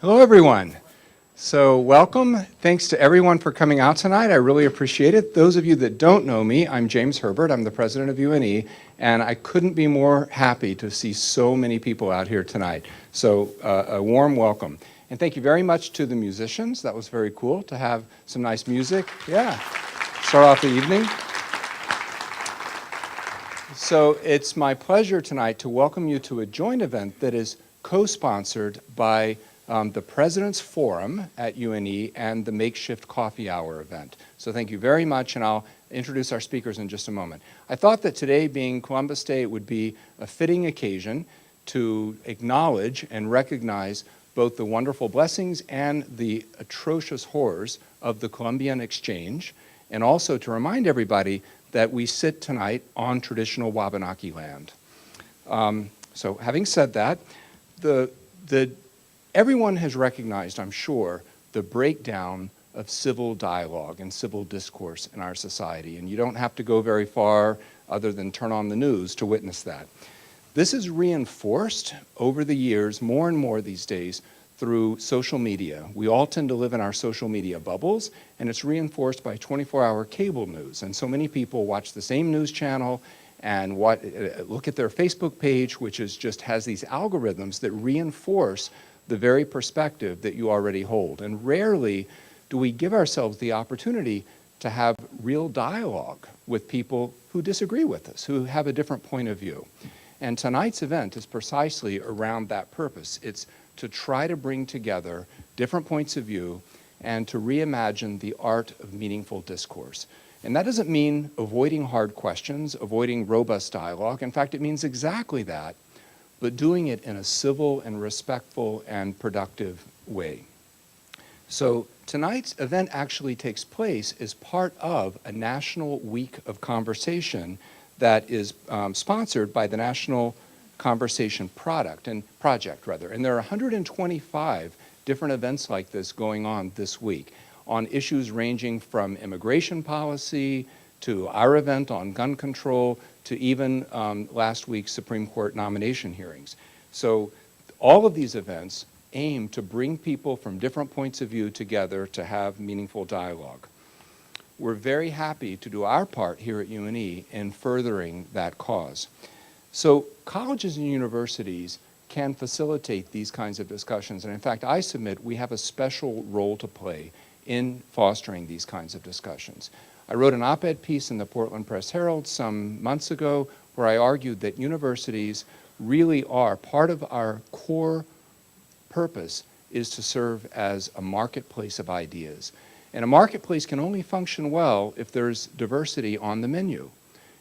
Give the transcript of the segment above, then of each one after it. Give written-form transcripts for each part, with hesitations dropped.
Hello, everyone. So welcome. Thanks to everyone for coming out tonight. I really appreciate it. Those of you that don't know me, I'm James Herbert. I'm the president of UNE, and I couldn't be more happy to see so many people out here tonight. So a warm welcome. And thank you very much to the musicians. That was very cool to have some nice music. Yeah, start off the evening. So it's my pleasure tonight to welcome you to a joint event that is co-sponsored by the President's Forum at UNE and the Makeshift Coffee Hour event. So thank you very much, and I'll introduce our speakers in just a moment. I thought that today, being Columbus Day, it would be a fitting occasion to acknowledge and recognize both the wonderful blessings and the atrocious horrors of the Columbian Exchange, and also to remind everybody that we sit tonight on traditional Wabanaki land. So having said that, everyone has recognized, I'm sure, the breakdown of civil dialogue and civil discourse in our society, and you don't have to go very far other than turn on the news to witness that. This is reinforced over the years, more and more these days, through social media. We all tend to live in our social media bubbles, and it's reinforced by 24-hour cable news. And so many people watch the same news channel and look at their Facebook page, which just has these algorithms that reinforce the very perspective that you already hold. And rarely do we give ourselves the opportunity to have real dialogue with people who disagree with us, who have a different point of view. And tonight's event is precisely around that purpose. It's to try to bring together different points of view and to reimagine the art of meaningful discourse. And that doesn't mean avoiding hard questions, avoiding robust dialogue. In fact, it means exactly that, but doing it in a civil and respectful and productive way. So tonight's event actually takes place as part of a National Week of Conversation that is sponsored by the National Conversation Project. And there are 125 different events like this going on this week on issues ranging from immigration policy to our event on gun control to even last week's Supreme Court nomination hearings. So all of these events aim to bring people from different points of view together to have meaningful dialogue. We're very happy to do our part here at UNE in furthering that cause. So colleges and universities can facilitate these kinds of discussions, and in fact, I submit we have a special role to play in fostering these kinds of discussions. I wrote an op-ed piece in the Portland Press Herald some months ago where I argued that universities really are part of our core purpose is to serve as a marketplace of ideas. And a marketplace can only function well if there's diversity on the menu,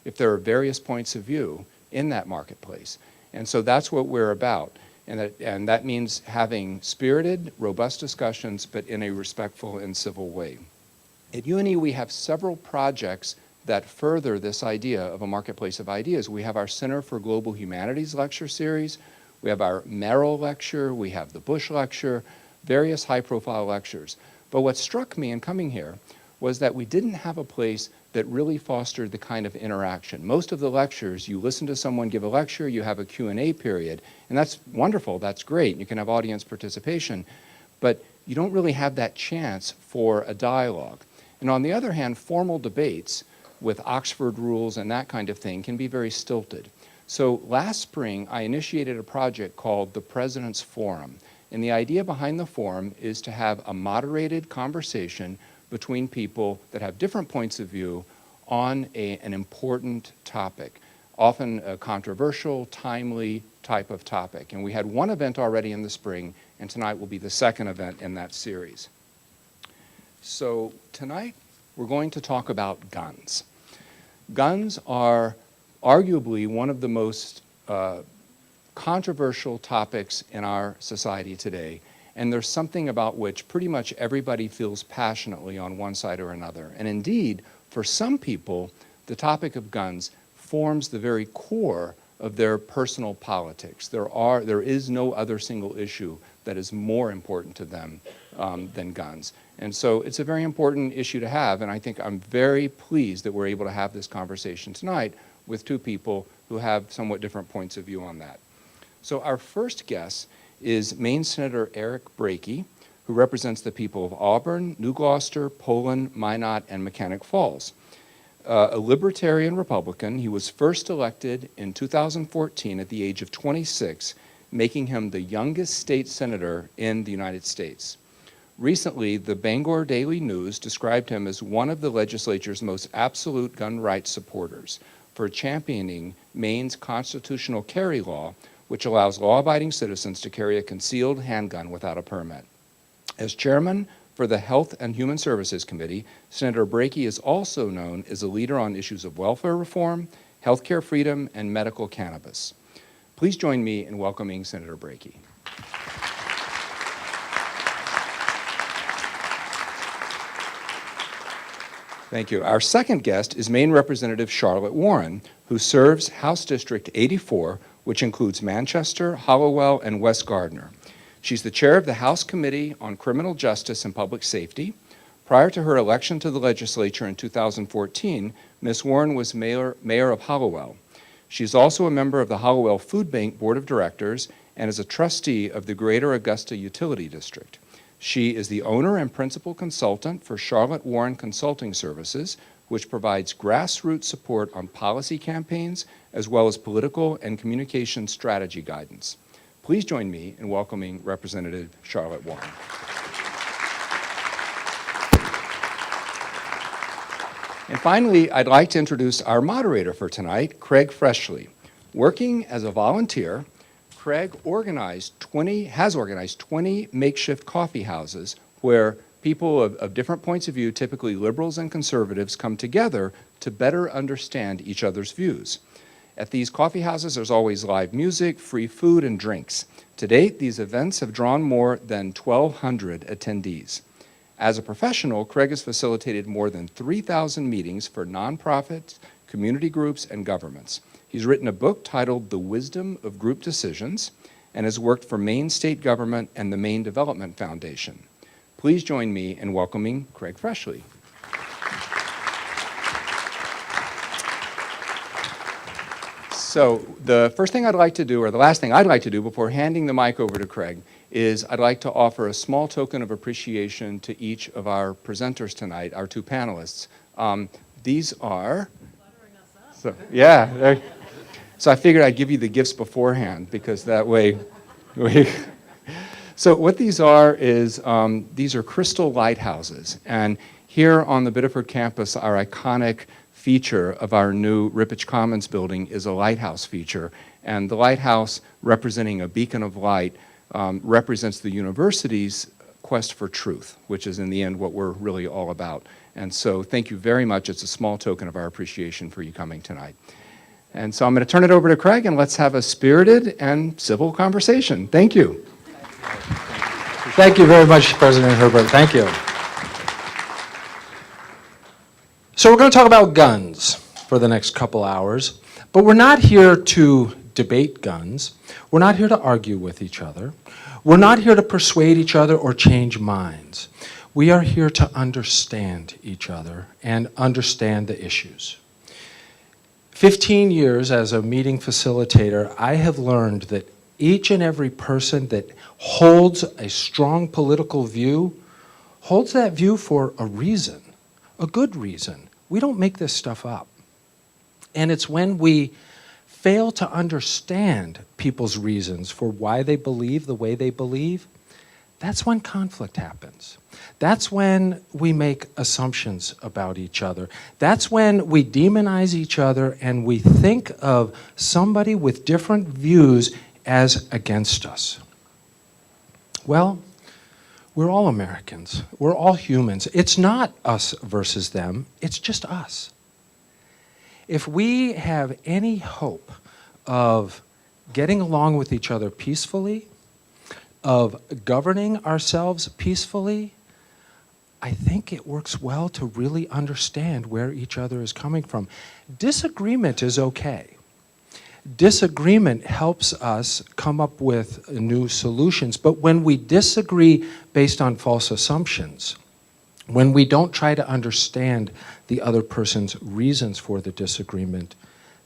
if there are various points of view in that marketplace. And so that's what we're about. And that means having spirited, robust discussions, but in a respectful and civil way. At UNE, we have several projects that further this idea of a marketplace of ideas. We have our Center for Global Humanities lecture series, we have our Merrill lecture, we have the Bush lecture, various high-profile lectures. But what struck me in coming here was that we didn't have a place that really fostered the kind of interaction. Most of the lectures, you listen to someone give a lecture, you have a Q&A period, and that's wonderful, that's great, you can have audience participation, but you don't really have that chance for a dialogue. And on the other hand, formal debates with Oxford rules and that kind of thing can be very stilted. So last spring, I initiated a project called the President's Forum. And the idea behind the forum is to have a moderated conversation between people that have different points of view on an important topic, often a controversial, timely type of topic. And we had one event already in the spring, and tonight will be the second event in that series. So tonight, we're going to talk about guns. Guns are arguably one of the most controversial topics in our society today, and there's something about which pretty much everybody feels passionately on one side or another. And indeed, for some people, the topic of guns forms the very core of their personal politics. There is no other single issue that is more important to them than guns. And so it's a very important issue to have, and I think I'm very pleased that we're able to have this conversation tonight with two people who have somewhat different points of view on that. So our first guest is Maine Senator Eric Brakey, who represents the people of Auburn, New Gloucester, Poland, Minot, and Mechanic Falls. A libertarian Republican, he was first elected in 2014 at the age of 26, making him the youngest state senator in the United States. Recently, the Bangor Daily News described him as one of the legislature's most absolute gun rights supporters for championing Maine's constitutional carry law, which allows law-abiding citizens to carry a concealed handgun without a permit. As chairman for the Health and Human Services Committee, Senator Brakey is also known as a leader on issues of welfare reform, healthcare freedom, and medical cannabis. Please join me in welcoming Senator Brakey. Thank you. Our second guest is Maine Representative Charlotte Warren, who serves House District 84, which includes Manchester, Hollowell, and West Gardner. She's the chair of the House Committee on Criminal Justice and Public Safety. Prior to her election to the legislature in 2014, Ms. Warren was mayor of Hollowell. She's also a member of the Hollowell Food Bank Board of Directors and is a trustee of the Greater Augusta Utility District. She is the owner and principal consultant for Charlotte Warren Consulting Services, which provides grassroots support on policy campaigns as well as political and communication strategy guidance. Please join me in welcoming Representative Charlotte Warren. And finally, I'd like to introduce our moderator for tonight, Craig Freshley. Working as a volunteer, Craig has organized 20 makeshift coffee houses where people of different points of view, typically liberals and conservatives, come together to better understand each other's views. At these coffee houses, there's always live music, free food, and drinks. To date, these events have drawn more than 1,200 attendees. As a professional, Craig has facilitated more than 3,000 meetings for nonprofits, community groups, and governments. He's written a book titled The Wisdom of Group Decisions and has worked for Maine State Government and the Maine Development Foundation. Please join me in welcoming Craig Freshley. So the first thing I'd like to do, or the last thing I'd like to do before handing the mic over to Craig, is I'd like to offer a small token of appreciation to each of our presenters tonight, our two panelists. These are, so I figured I'd give you the gifts beforehand because that way, so what these are is, these are crystal lighthouses. And here on the Biddeford campus, our iconic feature of our new Rippich Commons building is a lighthouse feature. And the lighthouse, representing a beacon of light, represents the university's quest for truth, which is in the end what we're really all about. And so thank you very much. It's a small token of our appreciation for you coming tonight. And so I'm going to turn it over to Craig and let's have a spirited and civil conversation. Thank you. Thank you very much, President Herbert. Thank you. So we're going to talk about guns for the next couple hours, but we're not here to debate guns. We're not here to argue with each other. We're not here to persuade each other or change minds. We are here to understand each other and understand the issues. 15 years as a meeting facilitator, I have learned that each and every person that holds a strong political view holds that view for a reason, a good reason. We don't make this stuff up. And it's when we fail to understand people's reasons for why they believe the way they believe, that's when conflict happens. That's when we make assumptions about each other. That's when we demonize each other and we think of somebody with different views as against us. Well, we're all Americans. We're all humans. It's not us versus them. It's just us. If we have any hope of getting along with each other peacefully, of governing ourselves peacefully, I think it works well to really understand where each other is coming from. Disagreement is okay. Disagreement helps us come up with new solutions, but when we disagree based on false assumptions, when we don't try to understand the other person's reasons for the disagreement,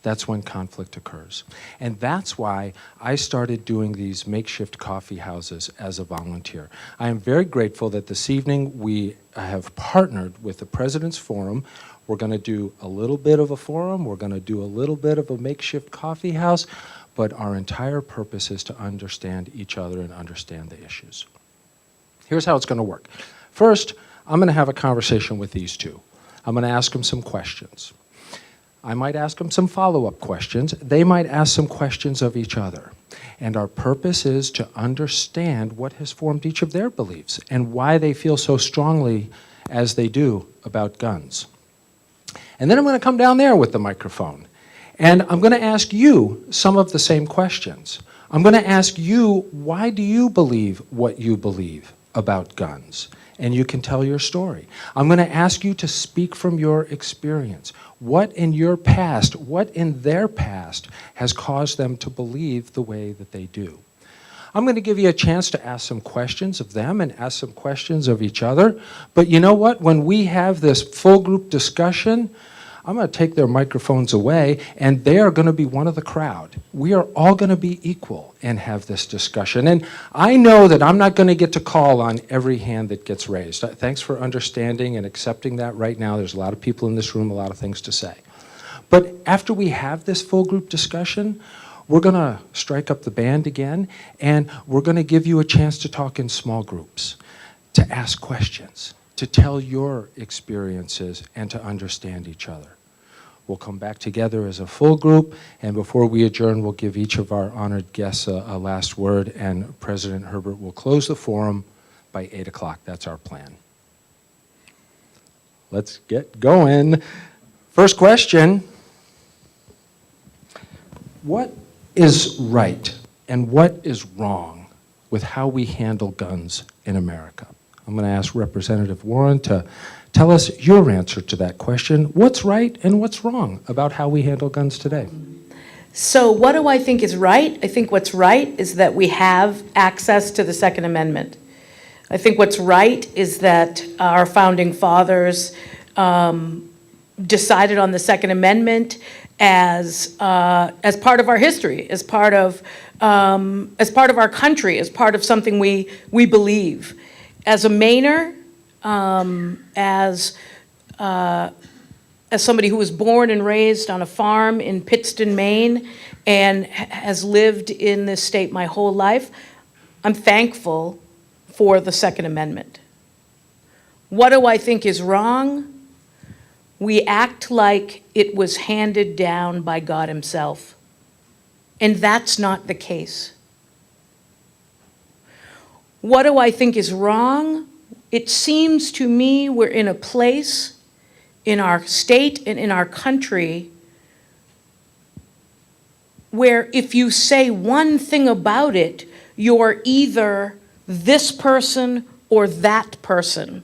that's when conflict occurs. And that's why I started doing these makeshift coffee houses as a volunteer. I am very grateful that this evening we have partnered with the President's Forum. We're going to do a little bit of a forum, we're going to do a little bit of a makeshift coffee house, but our entire purpose is to understand each other and understand the issues. Here's how it's going to work. First, I'm going to have a conversation with these two. I'm going to ask them some questions. I might ask them some follow-up questions. They might ask some questions of each other. And our purpose is to understand what has formed each of their beliefs and why they feel so strongly as they do about guns. And then I'm going to come down there with the microphone. And I'm going to ask you some of the same questions. I'm going to ask you, why do you believe what you believe about guns? And you can tell your story. I'm going to ask you to speak from your experience. What in your past, what in their past has caused them to believe the way that they do? I'm going to give you a chance to ask some questions of them and ask some questions of each other. But you know what? When we have this full group discussion, I'm going to take their microphones away, and they are going to be one of the crowd. We are all going to be equal and have this discussion. And I know that I'm not going to get to call on every hand that gets raised. Thanks for understanding and accepting that right now. There's a lot of people in this room, a lot of things to say. But after we have this full group discussion, we're going to strike up the band again, and we're going to give you a chance to talk in small groups, to ask questions, to tell your experiences, and to understand each other. We'll come back together as a full group, and before we adjourn, we'll give each of our honored guests a last word, and President Herbert will close the forum by 8 o'clock. That's our plan. Let's get going. First question. What is right and what is wrong with how we handle guns in America? I'm going to ask Representative Warren to tell us your answer to that question. What's right and what's wrong about how we handle guns today? So what do I think is right? I think what's right is that we have access to the Second Amendment. I think what's right is that our founding fathers decided on the Second Amendment as part of our history, as part of our country, as part of something we believe. As a Mainer, as somebody who was born and raised on a farm in Pittston, Maine, and has lived in this state my whole life, I'm thankful for the Second Amendment. What do I think is wrong? We act like it was handed down by God Himself, and that's not the case. What do I think is wrong? It seems to me we're in a place in our state and in our country where if you say one thing about it, you're either this person or that person.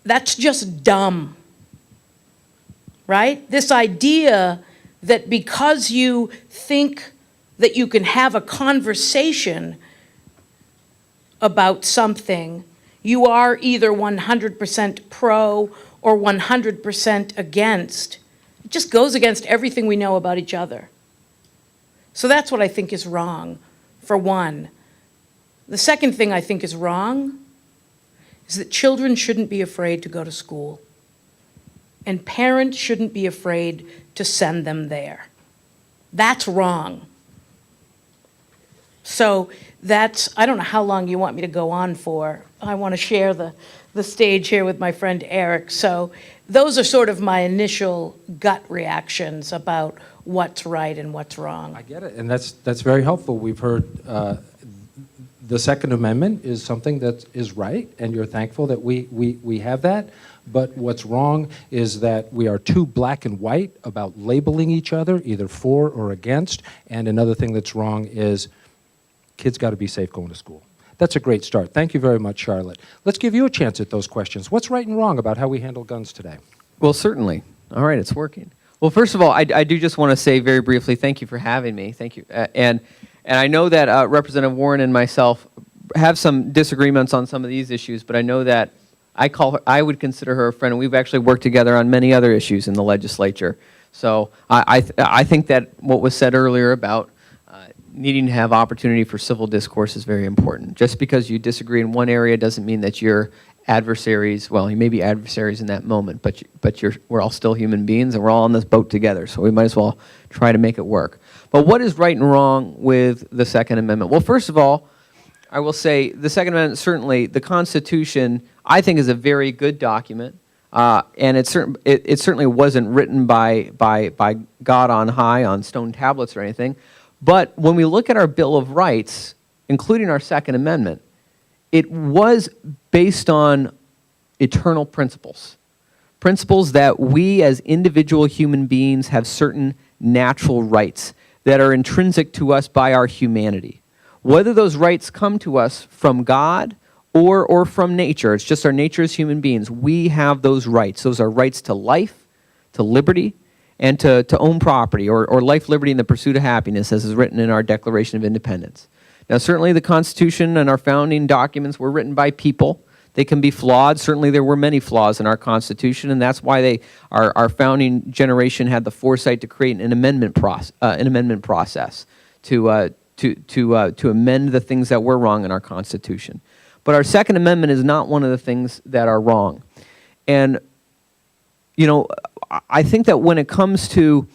That's just dumb, right? This idea that because you think that you can have a conversation about something, you are either 100% pro or 100% against. It just goes against everything we know about each other. So that's what I think is wrong, for one. The second thing I think is wrong is that children shouldn't be afraid to go to school, and parents shouldn't be afraid to send them there. That's wrong. So I don't know how long you want me to go on for. I want to share the stage here with my friend Eric. So those are sort of my initial gut reactions about what's right and what's wrong. I get it, and that's very helpful. We've heard the Second Amendment is something that is right, and you're thankful that we have that. But what's wrong is that we are too black and white about labeling each other, either for or against. And another thing that's wrong is kids got to be safe going to school. That's a great start. Thank you very much, Charlotte. Let's give you a chance at those questions. What's right and wrong about how we handle guns today? Well, certainly. All right, it's working. Well, first of all, I do just want to say very briefly, thank you for having me. Thank you. And I know that Representative Warren and myself have some disagreements on some of these issues, but I know that I would consider her a friend, and we've actually worked together on many other issues in the legislature. So I think that what was said earlier about needing to have opportunity for civil discourse is very important. Just because you disagree in one area doesn't mean that you're adversaries. Well, you may be adversaries in that moment, but we're all still human beings, and we're all on this boat together, so we might as well try to make it work. But what is right and wrong with the Second Amendment? Well, first of all, I will say the Second Amendment, certainly, the Constitution, I think is a very good document, and it certainly wasn't written by God on high on stone tablets or anything. But when we look at our Bill of Rights, including our Second Amendment, it was based on eternal principles. Principles that we as individual human beings have certain natural rights that are intrinsic to us by our humanity. Whether those rights come to us from God or from nature, it's just our nature as human beings, we have those rights. Those are rights to life, to liberty, and to own property, or life, liberty, and the pursuit of happiness, as is written in our Declaration of Independence. Now, certainly the Constitution and our founding documents were written by people. They can be flawed. Certainly there were many flaws in our Constitution, and that's why our founding generation had the foresight to create an amendment process to amend the things that were wrong in our Constitution. But our Second Amendment is not one of the things that are wrong. And, you know, I think that when it comes to,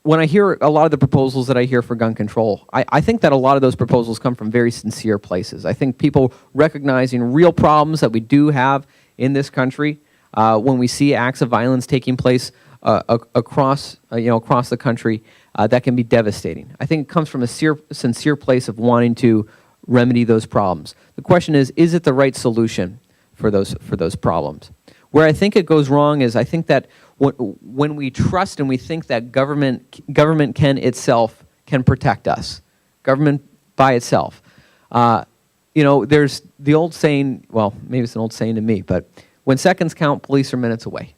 when I hear a lot of the proposals that I hear for gun control, I think that a lot of those proposals come from very sincere places. I think people recognizing real problems that we do have in this country when we see acts of violence taking place across the country that can be devastating. I think it comes from a sincere place of wanting to remedy those problems. The question is it the right solution for those problems? Where I think it goes wrong is I think that when we trust and we think that government can protect us, government by itself. There's the old saying, well, maybe it's an old saying to me, but when seconds count, police are minutes away.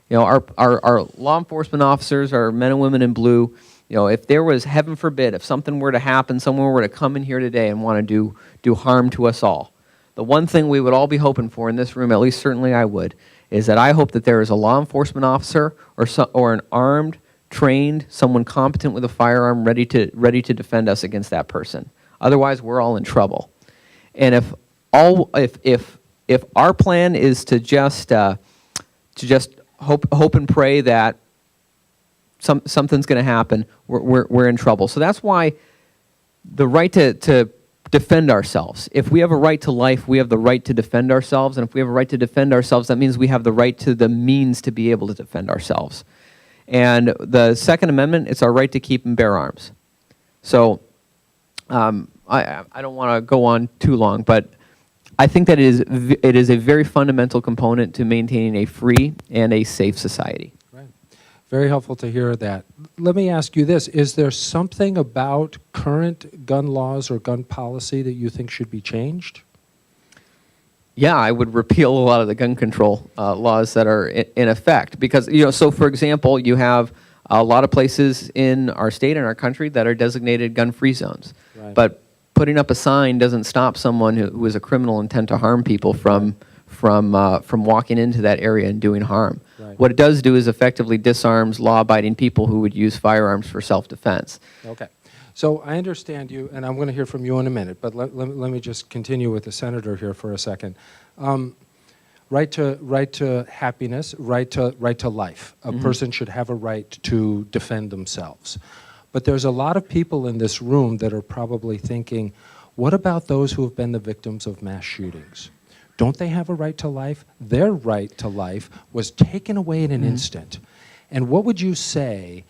You know, our law enforcement officers, our men and women in blue, you know, if there was, heaven forbid, if something were to happen, someone were to come in here today and want to do harm to us all, the one thing we would all be hoping for in this room, at least certainly I would, is that I hope that there is a law enforcement officer or an armed, trained, someone competent with a firearm ready to defend us against that person. Otherwise, we're all in trouble. And if our plan is to just hope and pray that something's going to happen, we're in trouble. So that's why the right to defend ourselves. If we have a right to life, we have the right to defend ourselves. And if we have a right to defend ourselves, that means we have the right to the means to be able to defend ourselves. And the Second Amendment, it's our right to keep and bear arms. So I don't want to go on too long, but I think that it is a very fundamental component to maintaining a free and a safe society. Right. Very helpful to hear that. Let me ask you this. Is there something about current gun laws or gun policy that you think should be changed? Yeah, I would repeal a lot of the gun control laws that are in effect. Because, you know, so for example, you have a lot of places in our state and our country that are designated gun-free zones. Right. But putting up a sign doesn't stop someone who is a criminal intent to harm people from walking into that area and doing harm. Right. What it does do is effectively disarms law-abiding people who would use firearms for self-defense. Okay. So I understand you, and I'm going to hear from you in a minute, but let me just continue with the senator here for a second. Right to happiness, right to life. A person should have a right to defend themselves. But there's a lot of people in this room that are probably thinking, what about those who have been the victims of mass shootings? Don't they have a right to life? Their right to life was taken away in an instant. And what would you say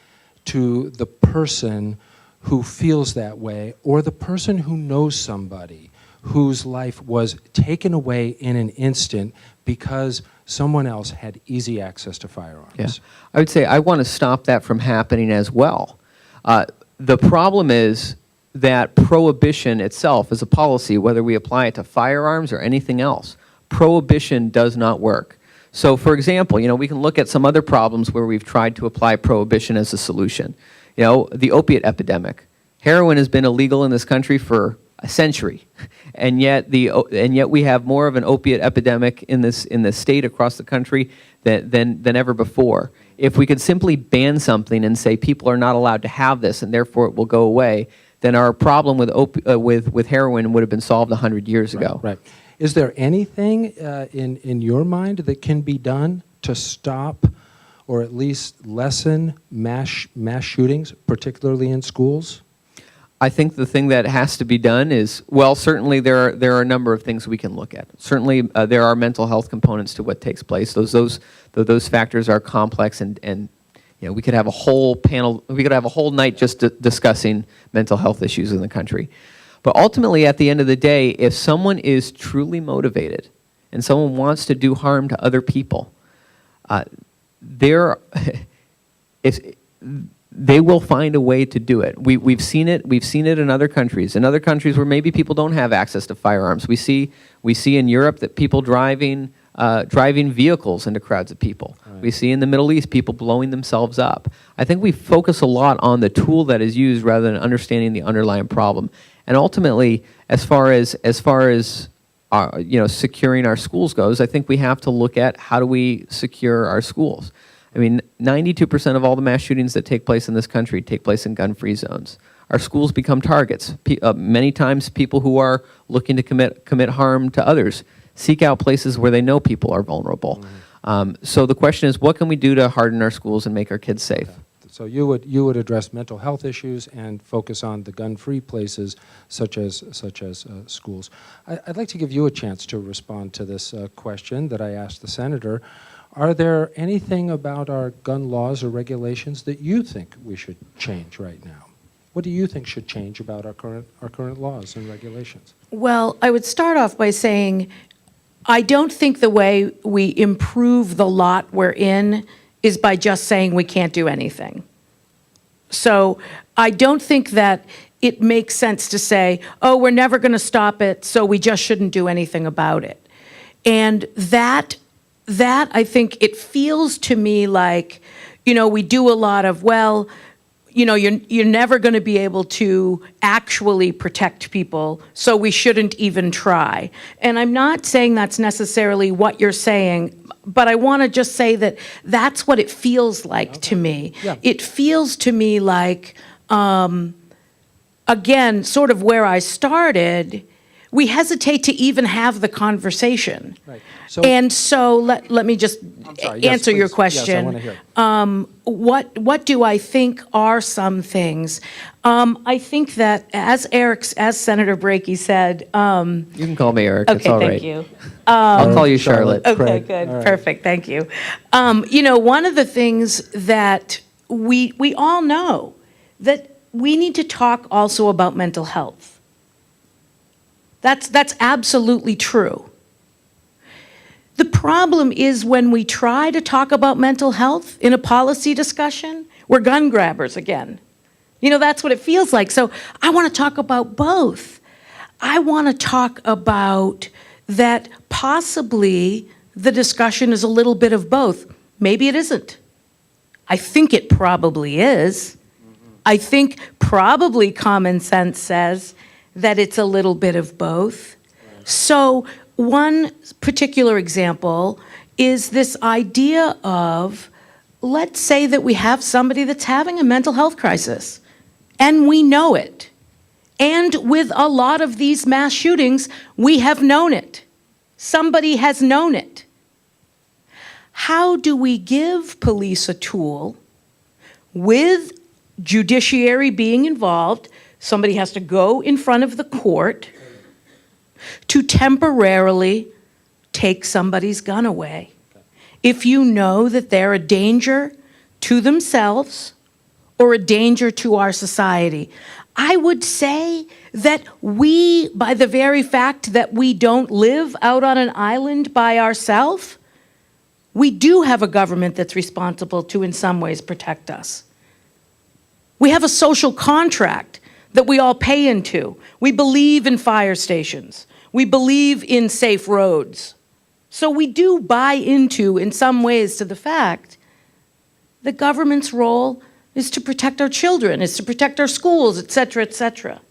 to the person who feels that way, or the person who knows somebody whose life was taken away in an instant because someone else had easy access to firearms? Yeah. I would say I want to stop that from happening as well. The problem is that prohibition itself as a policy, whether we apply it to firearms or anything else, prohibition does not work. So, for example, you know, we can look at some other problems where we've tried to apply prohibition as a solution. You know, the opiate epidemic. Heroin has been illegal in this country for a century, and yet we have more of an opiate epidemic in this state across the country than ever before. If we could simply ban something and say people are not allowed to have this and therefore it will go away, then our problem with heroin would have been solved 100 years ago. Right. Is there anything in your mind that can be done to stop or at least lessen mass shootings, particularly in schools? I think the thing that has to be done is, well, certainly there are a number of things we can look at. Certainly there are mental health components to what takes place. Those factors are complex, and you know, we could have a whole panel, we could have a whole night just discussing mental health issues in the country. But ultimately, at the end of the day, if someone is truly motivated and someone wants to do harm to other people, they will find a way to do it. We've seen it. We've seen it in other countries. In other countries where maybe people don't have access to firearms, we see in Europe that people driving vehicles into crowds of people. Right. We see in the Middle East people blowing themselves up. I think we focus a lot on the tool that is used rather than understanding the underlying problem. And ultimately, as far as securing our schools goes, I think we have to look at how do we secure our schools. I mean, 92% of all the mass shootings that take place in this country take place in gun-free zones. Our schools become targets. Many times people who are looking to commit harm to others seek out places where they know people are vulnerable. Mm-hmm. So the question is, what can we do to harden our schools and make our kids safe? Okay. So you would address mental health issues and focus on the gun-free places such as schools. I'd like to give you a chance to respond to this question that I asked the senator. Are there anything about our gun laws or regulations that you think we should change right now? What do you think should change about our current laws and regulations? Well, I would start off by saying I don't think the way we improve the lot we're in is by just saying we can't do anything. So I don't think that it makes sense to say, oh, we're never going to stop it, so we just shouldn't do anything about it. And that I think it feels to me like, we do a lot of, well, you're never going to be able to actually protect people, so we shouldn't even try. And I'm not saying that's necessarily what you're saying, but I want to just say that that's what it feels like to me. Yeah. It feels to me like, again, sort of where I started, we hesitate to even have the conversation. Right. And so let me just answer your please. question. Yes, I want to hear it. What do I think are some things? I think that as Senator Brakey said. You can call me Eric. It's Okay, all thank right. you. I'll call you Charlotte. Okay, Craig. good, All right. perfect, thank you. One of the things that we all know that we need to talk also about mental health. That's absolutely true. The problem is when we try to talk about mental health in a policy discussion, we're gun grabbers again. That's what it feels like. So I want to talk about both. I want to talk about that possibly the discussion is a little bit of both. Maybe it isn't. I think it probably is. I think probably common sense says that it's a little bit of both. So one particular example is this idea of, let's say that we have somebody that's having a mental health crisis, and we know it. And with a lot of these mass shootings, we have known it. Somebody has known it. How do we give police a tool with judiciary being involved? Somebody has to go in front of the court to temporarily take somebody's gun away. If you know that they're a danger to themselves or a danger to our society, I would say that we, by the very fact that we don't live out on an island by ourselves, we do have a government that's responsible to, in some ways, protect us. We have a social contract that we all pay into. We believe in fire stations. We believe in safe roads. So we do buy into, in some ways, to the fact the government's role is to protect our children, is to protect our schools, et cetera, et cetera.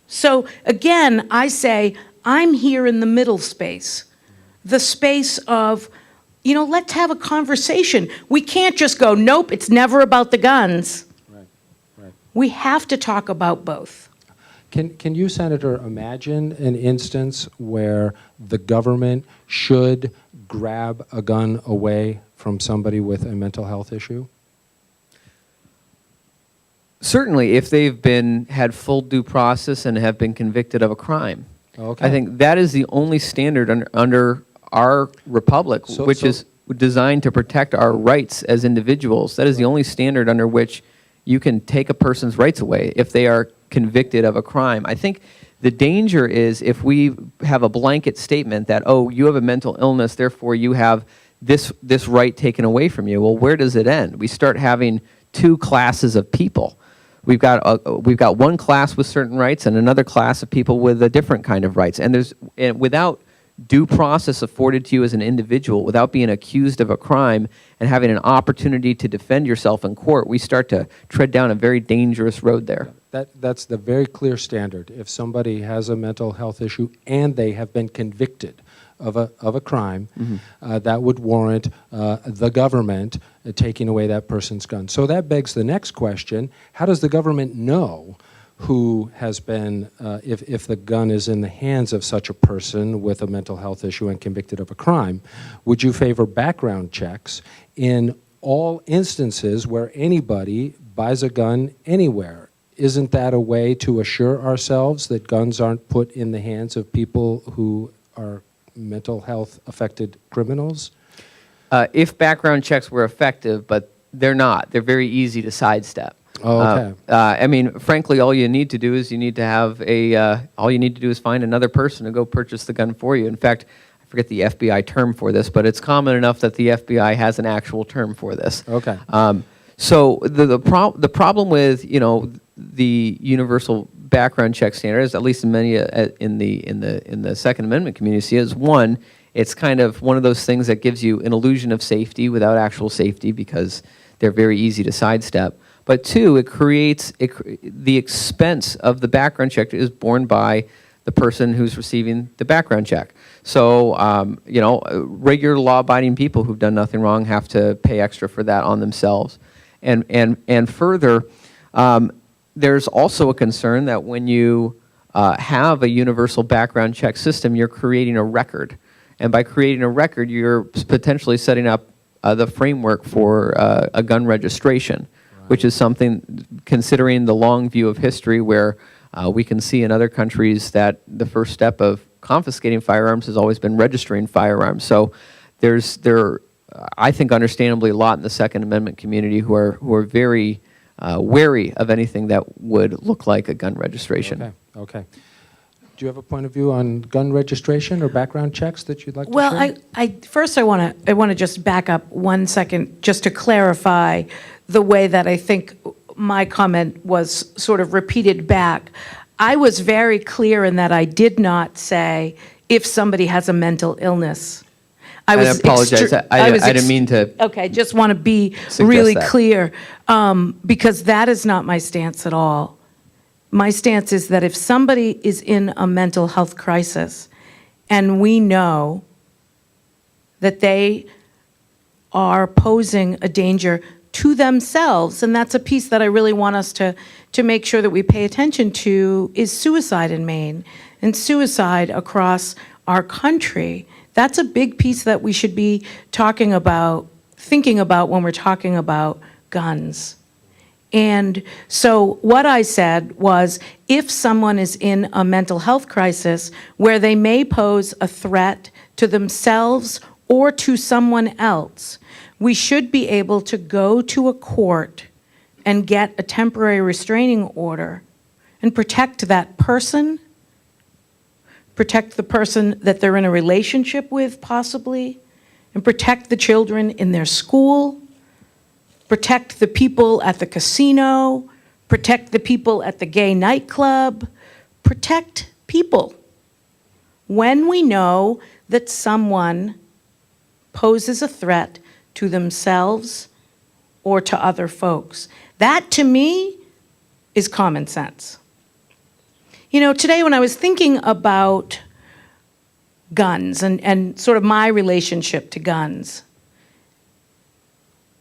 So again, I say, I'm here in the middle space, the space of let's have a conversation. We can't just go, nope, it's never about the guns. Right, right. We have to talk about both. Can you, Senator, imagine an instance where the government should grab a gun away from somebody with a mental health issue? Certainly, if they've had full due process and have been convicted of a crime. Okay. I think that is the only standard under our republic, which is designed to protect our rights as individuals. That is the only standard under which you can take a person's rights away if they are convicted of a crime. I think the danger is if we have a blanket statement that, oh, you have a mental illness, therefore you have this right taken away from you. Well, where does it end? We start having two classes of people. We've got one class with certain rights and another class of people with a different kind of rights. And without due process afforded to you as an individual, without being accused of a crime and having an opportunity to defend yourself in court, we start to tread down a very dangerous road there. That's the very clear standard. If somebody has a mental health issue and they have been convicted of a crime, that would warrant the government taking away that person's gun. So that begs the next question: how does the government know who has been, if the gun is in the hands of such a person with a mental health issue and convicted of a crime? Would you favor background checks in all instances where anybody buys a gun anywhere? Isn't that a way to assure ourselves that guns aren't put in the hands of people who are mental health affected criminals? If background checks were effective, but they're not. They're very easy to sidestep. Oh, okay. I mean, frankly, all you need to do is all you need to do is find another person to go purchase the gun for you. In fact, I forget the FBI term for this, but it's common enough that the FBI has an actual term for this. Okay. So the problem with the universal background check standards, at least in many in the Second Amendment community, is one, it's kind of one of those things that gives you an illusion of safety without actual safety because they're very easy to sidestep. But two, it creates the expense of the background check is borne by the person who's receiving the background check. So regular law-abiding people who've done nothing wrong have to pay extra for that on themselves. And further, there's also a concern that when you have a universal background check system, you're creating a record. And by creating a record, you're potentially setting up the framework for a gun registration, which is something, considering the long view of history, where we can see in other countries that the first step of confiscating firearms has always been registering firearms. So there I think, understandably, a lot in the Second Amendment community who are very wary of anything that would look like a gun registration. Okay. Do you have a point of view on gun registration or background checks that you'd like to share? Well, first I want to just back up 1 second just to clarify the way that I think my comment was sort of repeated back. I was very clear in that I did not say if somebody has a mental illness. I apologize. I didn't mean to. Okay, just want to be really clear because that is not my stance at all. My stance is that if somebody is in a mental health crisis and we know that they are posing a danger to themselves, and that's a piece that I really want us to make sure that we pay attention to, is suicide in Maine and suicide across our country. That's a big piece that we should be talking about, thinking about when we're talking about guns. And so what I said was, if someone is in a mental health crisis where they may pose a threat to themselves or to someone else, we should be able to go to a court and get a temporary restraining order and protect that person, protect the person that they're in a relationship with, possibly, and protect the children in their school, protect the people at the casino, protect the people at the gay nightclub, protect people. When we know that someone poses a threat to themselves or to other folks. That, to me, is common sense. You know, today when I was thinking about guns and sort of my relationship to guns,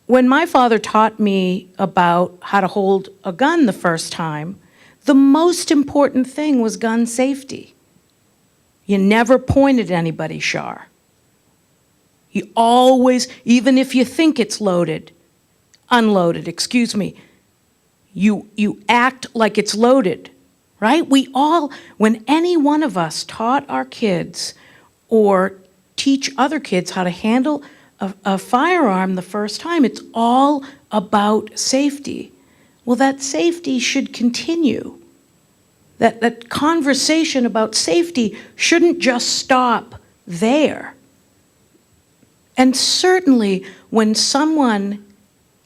when my father taught me about how to hold a gun the first time, the most important thing was gun safety. You never pointed at anybody, Shar. You always, even if you think it's unloaded, excuse me, you act like it's loaded, right? We all, when any one of us taught our kids or teach other kids how to handle a firearm the first time, it's all about safety. Well, that safety should continue. That conversation about safety shouldn't just stop there. And certainly when someone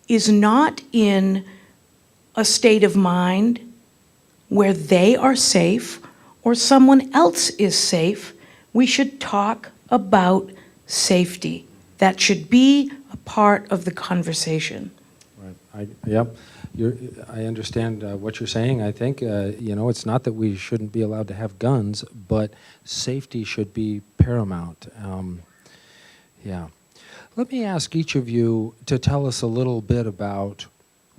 is not in a state of mind where they are safe or someone else is safe, we should talk about safety. That should be a part of the conversation. Right. Yep. I understand what you're saying. I think, it's not that we shouldn't be allowed to have guns, but safety should be paramount. Yeah. Let me ask each of you to tell us a little bit about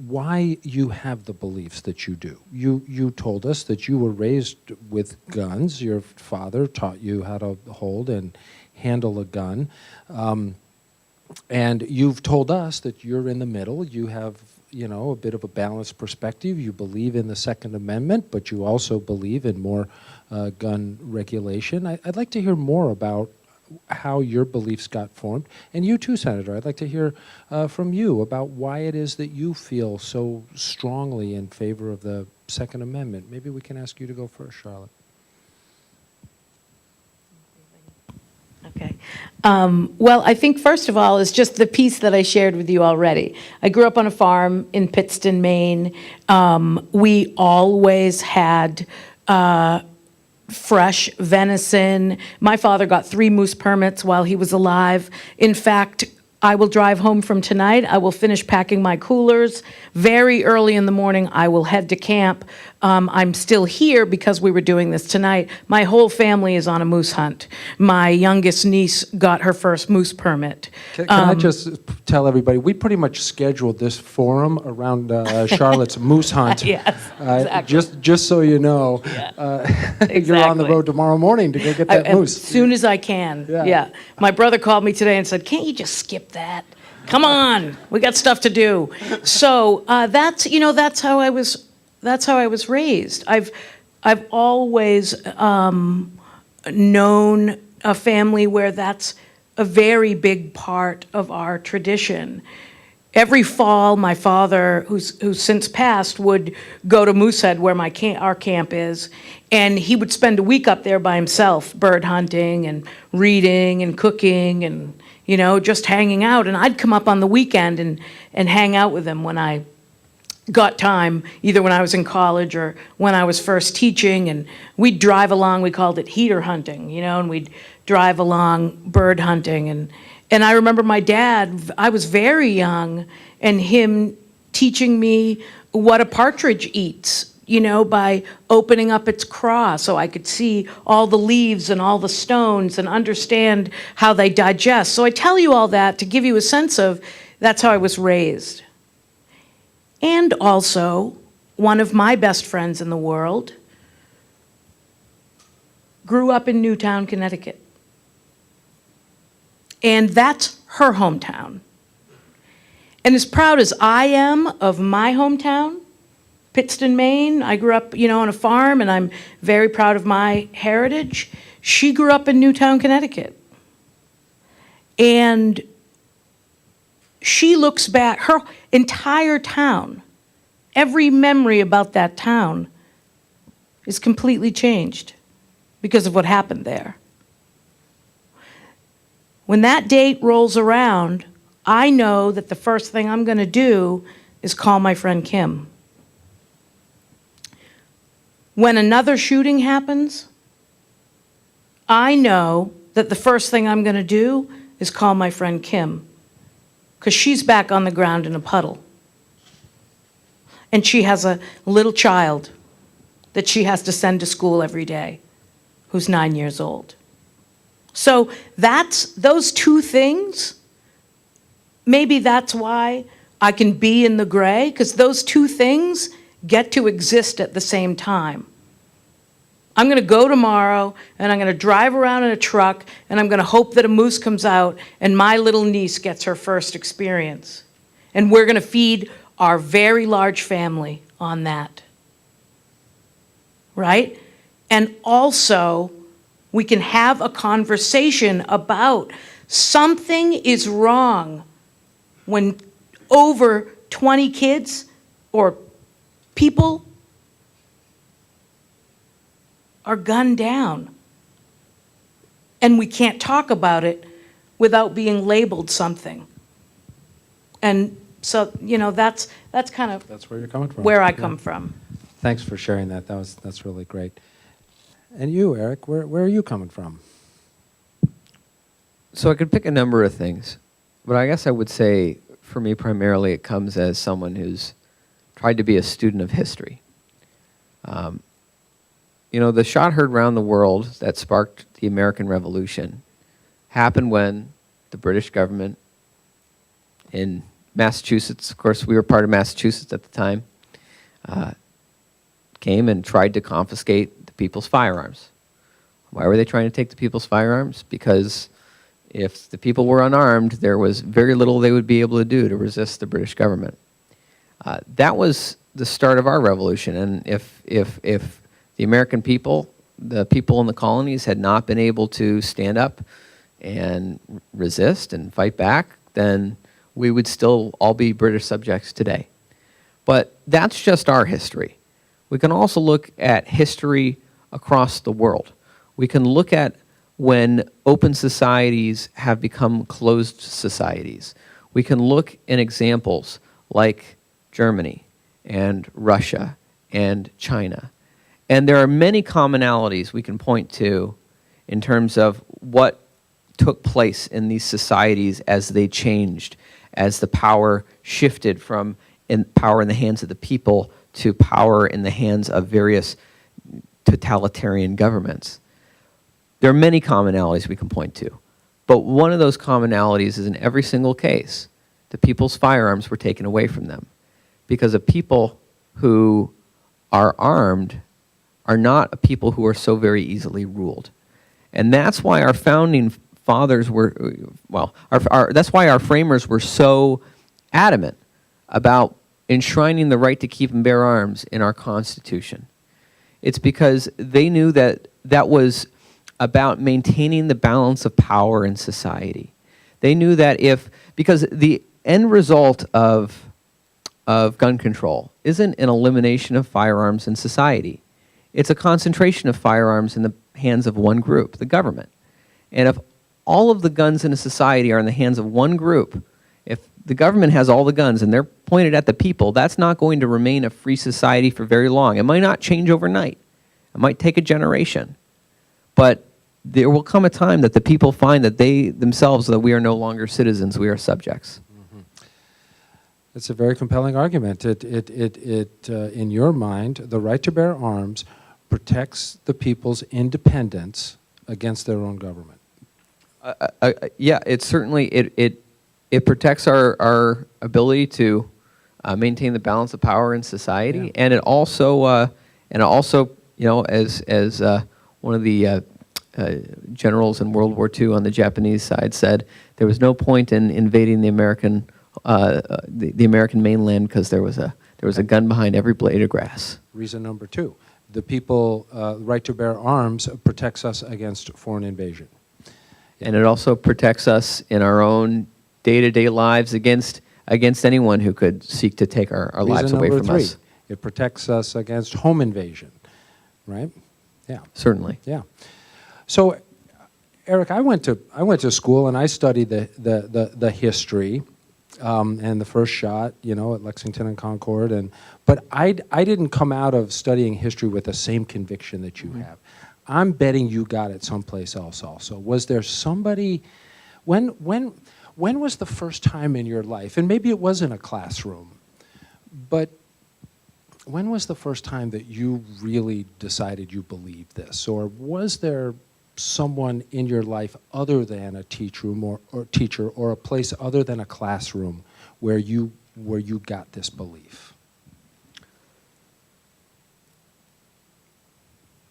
why you have the beliefs that you do. You told us that you were raised with guns. Your father taught you how to hold and handle a gun. And you've told us that you're in the middle. You have, a bit of a balanced perspective. You believe in the Second Amendment, but you also believe in more gun regulation. I'd like to hear more about how your beliefs got formed. And you too, Senator, I'd like to hear from you about why it is that you feel so strongly in favor of the Second Amendment. Maybe we can ask you to go first, Charlotte. Okay. Well, I think first of all is just the piece that I shared with you already. I grew up on a farm in Pittston, Maine. We always had fresh venison. My father got 3 moose permits while he was alive. In fact, I will drive home from tonight. I will finish packing my coolers. Very early in the morning, I will head to camp. I'm still here because we were doing this tonight. My whole family is on a moose hunt. My youngest niece got her first moose permit. Can I just tell everybody, we pretty much scheduled this forum around Charlotte's moose hunt. Yes, exactly. Just so you know, you're on the Exactly. road tomorrow morning to go get that moose. As soon as I can, yeah. My brother called me today and said, "Can't you just skip that? Come on, we got stuff to do." So that's how I was. That's how I was raised. I've always known a family where that's a very big part of our tradition. Every fall, my father, who's since passed, would go to Moosehead, where our camp is, and he would spend a week up there by himself, bird hunting and reading and cooking and just hanging out. And I'd come up on the weekend and hang out with him when I got time, either when I was in college or when I was first teaching, and we'd drive along, we called it heater hunting, and we'd drive along bird hunting. And I remember my dad, I was very young, and him teaching me what a partridge eats, by opening up its craw so I could see all the leaves and all the stones and understand how they digest. So I tell you all that to give you a sense of that's how I was raised. And also, one of my best friends in the world grew up in Newtown, Connecticut. And that's her hometown. And as proud as I am of my hometown, Pittston, Maine, I grew up, on a farm, and I'm very proud of my heritage. She grew up in Newtown, Connecticut. And she looks back, her entire town, every memory about that town is completely changed because of what happened there. When that date rolls around, I know that the first thing I'm going to do is call my friend Kim. When another shooting happens, I know that the first thing I'm going to do is call my friend Kim, because she's back on the ground in a puddle. And she has a little child that she has to send to school every day, who's 9 years old. So those two things maybe that's why I can be in the gray, because those two things get to exist at the same time. I'm going to go tomorrow, and I'm going to drive around in a truck, and I'm going to hope that a moose comes out, and my little niece gets her first experience. And we're going to feed our very large family on that. Right? And also, we can have a conversation about something is wrong when over 20 kids or people are gunned down. And we can't talk about it without being labeled something. And so, that's kind of That's where you're coming from. where I Yeah. come from. Thanks for sharing that. That's really great. And you, Eric, where are you coming from? So I could pick a number of things, but I guess I would say, for me, primarily, it comes as someone who's tried to be a student of history. The shot heard around the world that sparked the American Revolution happened when the British government in Massachusetts, of course, we were part of Massachusetts at the time, came and tried to confiscate the people's firearms. Why were they trying to take the people's firearms? Because if the people were unarmed, there was very little they would be able to do to resist the British government. That was the start of our revolution, and if the American people, the people in the colonies, had not been able to stand up and resist and fight back, then we would still all be British subjects today. But that's just our history. We can also look at history across the world. We can look at when open societies have become closed societies. We can look in examples like Germany and Russia and China. And there are many commonalities we can point to in terms of what took place in these societies as they changed, as the power shifted from power in the hands of the people to power in the hands of various totalitarian governments. There are many commonalities we can point to, but one of those commonalities is in every single case, the people's firearms were taken away from them because a people who are armed are not a people who are so very easily ruled. And that's why our founding fathers were, that's why our framers were so adamant about enshrining the right to keep and bear arms in our Constitution. It's because they knew that that was about maintaining the balance of power in society. They knew that because the end result of gun control isn't an elimination of firearms in society. It's a concentration of firearms in the hands of one group, the government. And if all of the guns in a society are in the hands of one group, if the government has all the guns and they're pointed at the people, that's not going to remain a free society for very long. It might not change overnight. It might take a generation. But there will come a time that the people find that they themselves, that we are no longer citizens, we are subjects. It's a very compelling argument. In your mind, the right to bear arms protects the people's independence against their own government. Yeah, it certainly it protects our ability to maintain the balance of power in society, Yeah. and it also as one of the generals in World War II on the Japanese side said, there was no point in invading the American mainland because there was a gun behind every blade of grass. Reason number two, the people right to bear arms protects us against foreign invasion. And it also protects us in our own day-to-day lives against anyone who could seek to take our lives away from us. It protects us against home invasion, right? Yeah. Certainly. Yeah. So, Eric, I went to school and I studied the history and the first shot, at Lexington and Concord, but I didn't come out of studying history with the same conviction that you have. I'm betting you got it someplace else also. Was there somebody, when was the first time in your life, and maybe it was in a classroom, but when was the first time that you really decided you believed this? Or was there someone in your life other than a teacher or a place other than a classroom where you got this belief?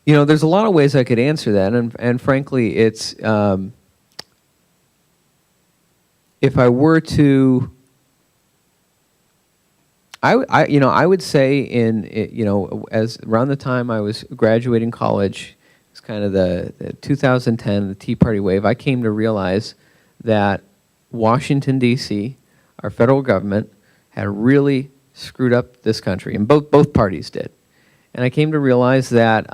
You know, there's a lot of ways I could answer that, and frankly, it's if I were to, I would say as around the time I was graduating college, it's kind of the 2010, the Tea Party wave. I came to realize that Washington D.C., our federal government, had really screwed up this country, and both parties did. And I came to realize that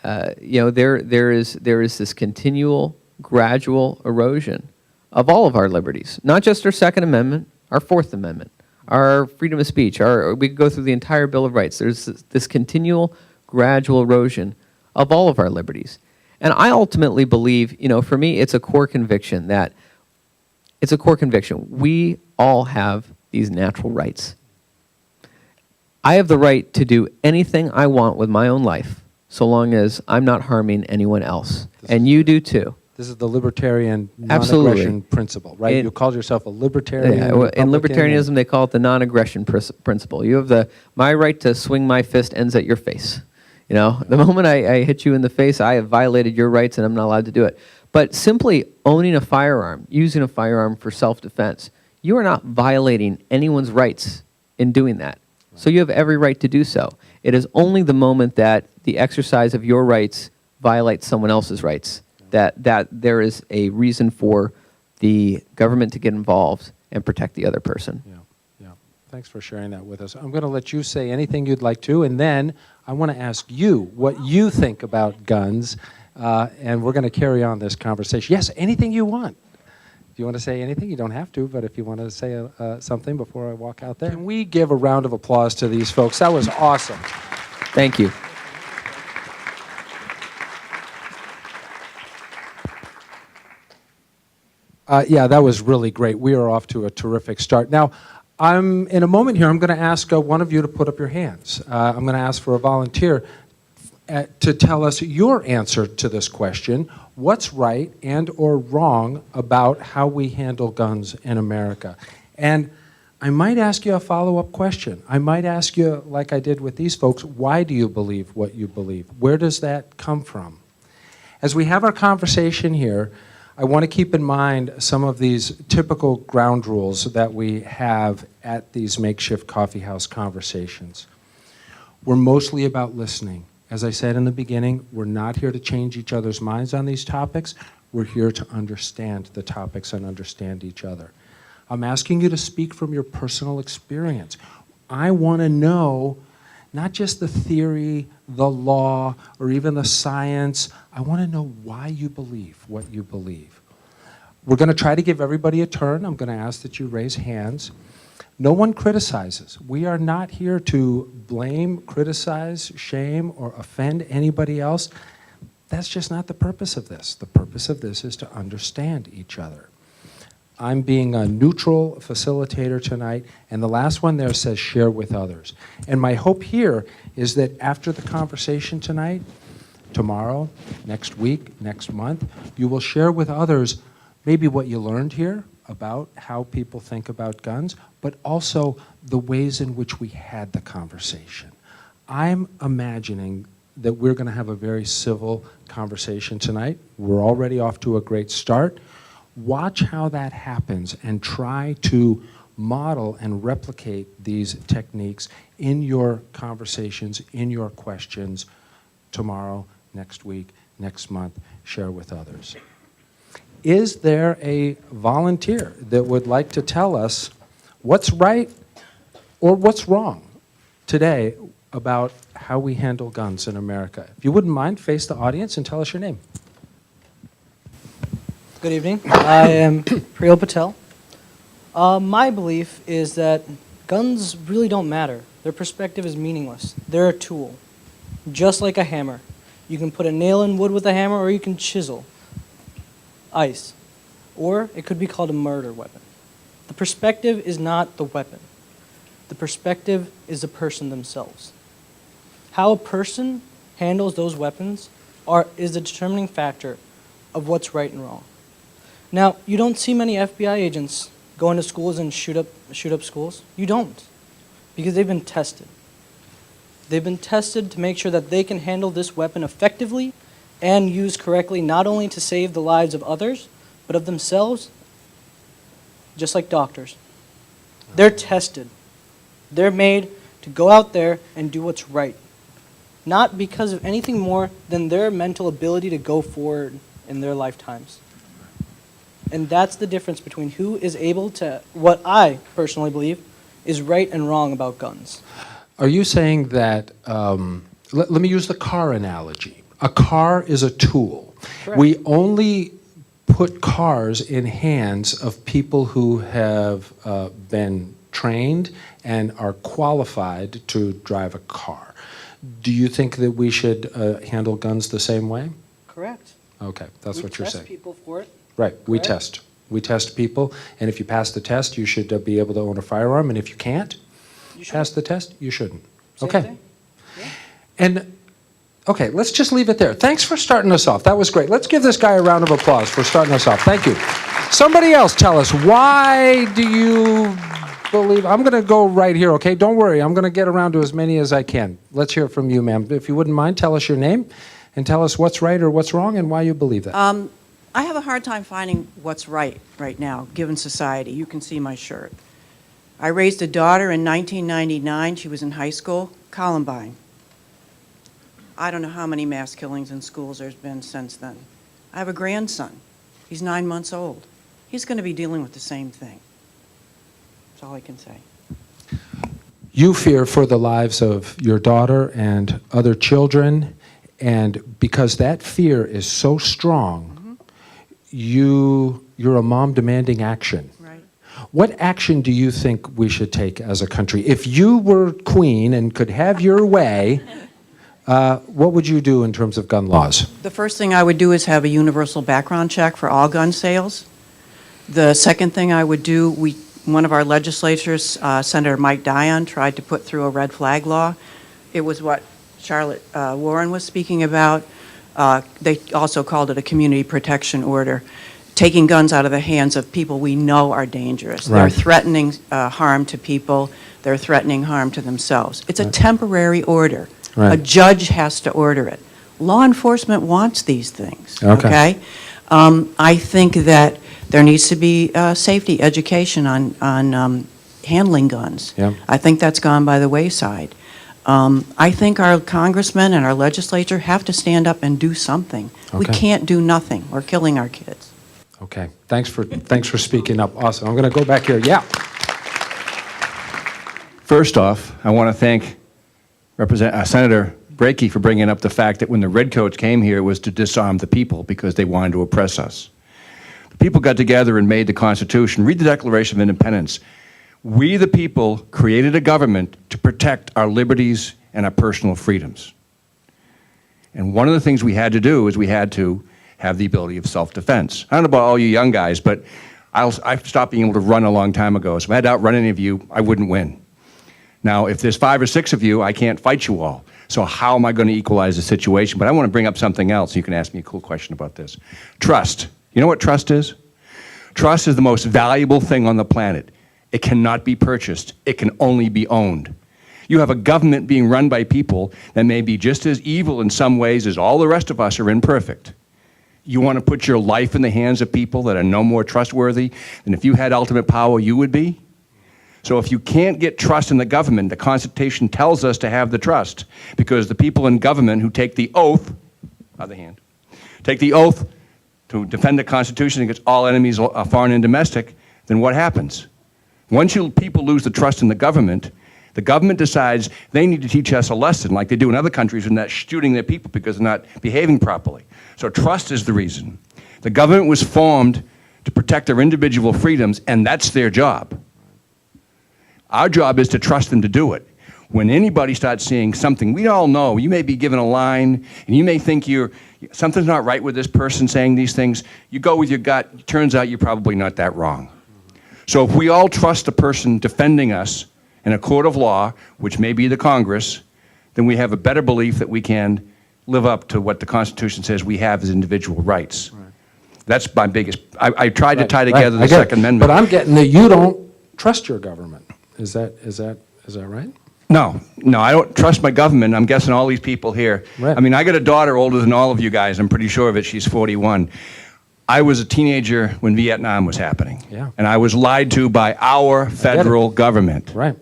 there is this continual, gradual erosion of all of our liberties, not just our Second Amendment, our Fourth Amendment, our freedom of speech. We could go through the entire Bill of Rights. There's this continual, gradual erosion of all of our liberties. And I ultimately believe, for me, it's a core conviction that we all have these natural rights. I have the right to do anything I want with my own life, so long as I'm not harming anyone else. And you do too. This is the libertarian Absolutely. non-aggression principle, right? You called yourself a libertarian. Yeah, in libertarianism, they call it the non-aggression principle. You have my right to swing my fist ends at your face. The moment I hit you in the face, I have violated your rights and I'm not allowed to do it. But simply owning a firearm, using a firearm for self-defense, you are not violating anyone's rights in doing that. So you have every right to do so. It is only the moment that the exercise of your rights violates someone else's rights that there is a reason for the government to get involved and protect the other person. Yeah. Thanks for sharing that with us. I'm going to let you say anything you'd like to, and then I want to ask you what you think about guns, and we're going to carry on this conversation. Yes, anything you want. If you want to say anything, you don't have to, but if you want to say something before I walk out there. Can we give a round of applause to these folks? That was awesome. Thank you. Yeah, that was really great. We are off to a terrific start. Now, in a moment here, I'm going to ask one of you to put up your hands. I'm going to ask for a volunteer to tell us your answer to this question. What's right and or wrong about how we handle guns in America? And I might ask you a follow-up question. I might ask you, like I did with these folks, why do you believe what you believe? Where does that come from? As we have our conversation here, I want to keep in mind some of these typical ground rules that we have at these makeshift coffeehouse conversations. We're mostly about listening. As I said in the beginning, we're not here to change each other's minds on these topics. We're here to understand the topics and understand each other. I'm asking you to speak from your personal experience. I want to know not just the theory, the law, or even the science. I want to know why you believe what you believe. We're going to try to give everybody a turn. I'm going to ask that you raise hands. No one criticizes. We are not here to blame, criticize, shame, or offend anybody else. That's just not the purpose of this. The purpose of this is to understand each other. I'm being a neutral facilitator tonight, and the last one there says share with others. And my hope here is that after the conversation tonight, tomorrow, next week, next month, you will share with others maybe what you learned here about how people think about guns, but also the ways in which we had the conversation. I'm imagining that we're going to have a very civil conversation tonight. We're already off to a great start. Watch how that happens and try to model and replicate these techniques in your conversations, in your questions tomorrow, next week, next month. Share with others. Is there a volunteer that would like to tell us what's right or what's wrong today about how we handle guns in America? If you wouldn't mind, face the audience and tell us your name. Good evening. I am Priyal Patel. My belief is that guns really don't matter. Their perspective is meaningless. They're a tool, just like a hammer. You can put a nail in wood with a hammer, or you can chisel ice. Or it could be called a murder weapon. The perspective is not the weapon. The perspective is the person themselves. How a person handles those weapons is the determining factor of what's right and wrong. Now, you don't see many FBI agents go into schools and shoot up schools. You don't, because they've been tested. They've been tested to make sure that they can handle this weapon effectively and use correctly, not only to save the lives of others, but of themselves, just like doctors. They're tested. They're made to go out there and do what's right, not because of anything more than their mental ability to go forward in their lifetimes. And that's the difference between who is able to, what I personally believe, is right and wrong about guns. Are you saying that, let me use the car analogy. A car is a tool. Correct. We only put cars in hands of people who have been trained and are qualified to drive a car. Do you think that we should handle guns the same way? Correct. Okay, that's what you're saying. We test people for it. Right, we Correct. test. We test people, and if you pass the test, you should be able to own a firearm, and if you can't You should. pass the test, you shouldn't. Same Okay. thing. Yeah. And, okay, let's just leave it there. Thanks for starting us off. That was great. Let's give this guy a round of applause for starting us off. Thank you. Somebody else tell us, why do you believe... I'm going to go right here, okay? Don't worry. I'm going to get around to as many as I can. Let's hear from you, ma'am. If you wouldn't mind, tell us your name and tell us what's right or what's wrong and why you believe that. I have a hard time finding what's right now, given society. You can see my shirt. I raised a daughter in 1999. She was in high school, Columbine. I don't know how many mass killings in schools there's been since then. I have a grandson. He's 9 months old. He's going to be dealing with the same thing. That's all I can say. You fear for the lives of your daughter and other children, and because that fear is so strong, you're a mom demanding action. Right. What action do you think we should take as a country? If you were queen and could have your way, what would you do in terms of gun laws? The first thing I would do is have a universal background check for all gun sales. The second thing I would do, one of our legislators, Senator Mike Dion, tried to put through a red flag law. It was what Charlotte Warren was speaking about. They also called it a community protection order, taking guns out of the hands of people we know are dangerous. Right. They're threatening harm to people. They're threatening harm to themselves. It's a temporary order. Right. A judge has to order it. Law enforcement wants these things. Okay. I think that there needs to be safety education on handling guns. Yeah. I think that's gone by the wayside. I think our congressmen and our legislature have to stand up and do something. We Okay. can't do nothing. We're killing our kids. Okay, thanks for speaking up. Awesome. I'm going to go back here. Yeah. First off, I want to thank Senator Brakey for bringing up the fact that when the Redcoats came here, it was to disarm the people because they wanted to oppress us. The people got together and made the Constitution. Read the Declaration of Independence. We, the people, created a government to protect our liberties and our personal freedoms. And one of the things we had to do is we had to have the ability of self-defense. I don't know about all you young guys, but I stopped being able to run a long time ago. So if I had to outrun any of you, I wouldn't win. Now, if there's 5 or 6 of you, I can't fight you all. So how am I going to equalize the situation? But I want to bring up something else. You can ask me a cool question about this. Trust. You know what trust is? Trust is the most valuable thing on the planet. It cannot be purchased. It can only be owned. You have a government being run by people that may be just as evil in some ways as all the rest of us are imperfect. You want to put your life in the hands of people that are no more trustworthy than if you had ultimate power you would be? So if you can't get trust in the government, the Constitution tells us to have the trust, because the people in government who take the oath, other hand, take the oath to defend the Constitution against all enemies, foreign and domestic, then what happens? Once people lose the trust in the government decides they need to teach us a lesson like they do in other countries when they're shooting their people because they're not behaving properly. So trust is the reason. The government was formed to protect their individual freedoms, and that's their job. Our job is to trust them to do it. When anybody starts seeing something, we all know, you may be given a line, and you may think something's not right with this person saying these things. You go with your gut, it turns out you're probably not that wrong. So if we all trust the person defending us in a court of law, which may be the Congress, then we have a better belief that we can live up to what the Constitution says we have as individual rights. That's my biggest, I tried to tie together the I get it. Second Amendment. But I'm getting that you don't trust your government. Is that right? No, I don't trust my government. I'm guessing all these people here. Right. I mean, I got a daughter older than all of you guys. I'm pretty sure of it. She's 41. I was a teenager when Vietnam was happening. Yeah. And I was lied to by our federal government. Right.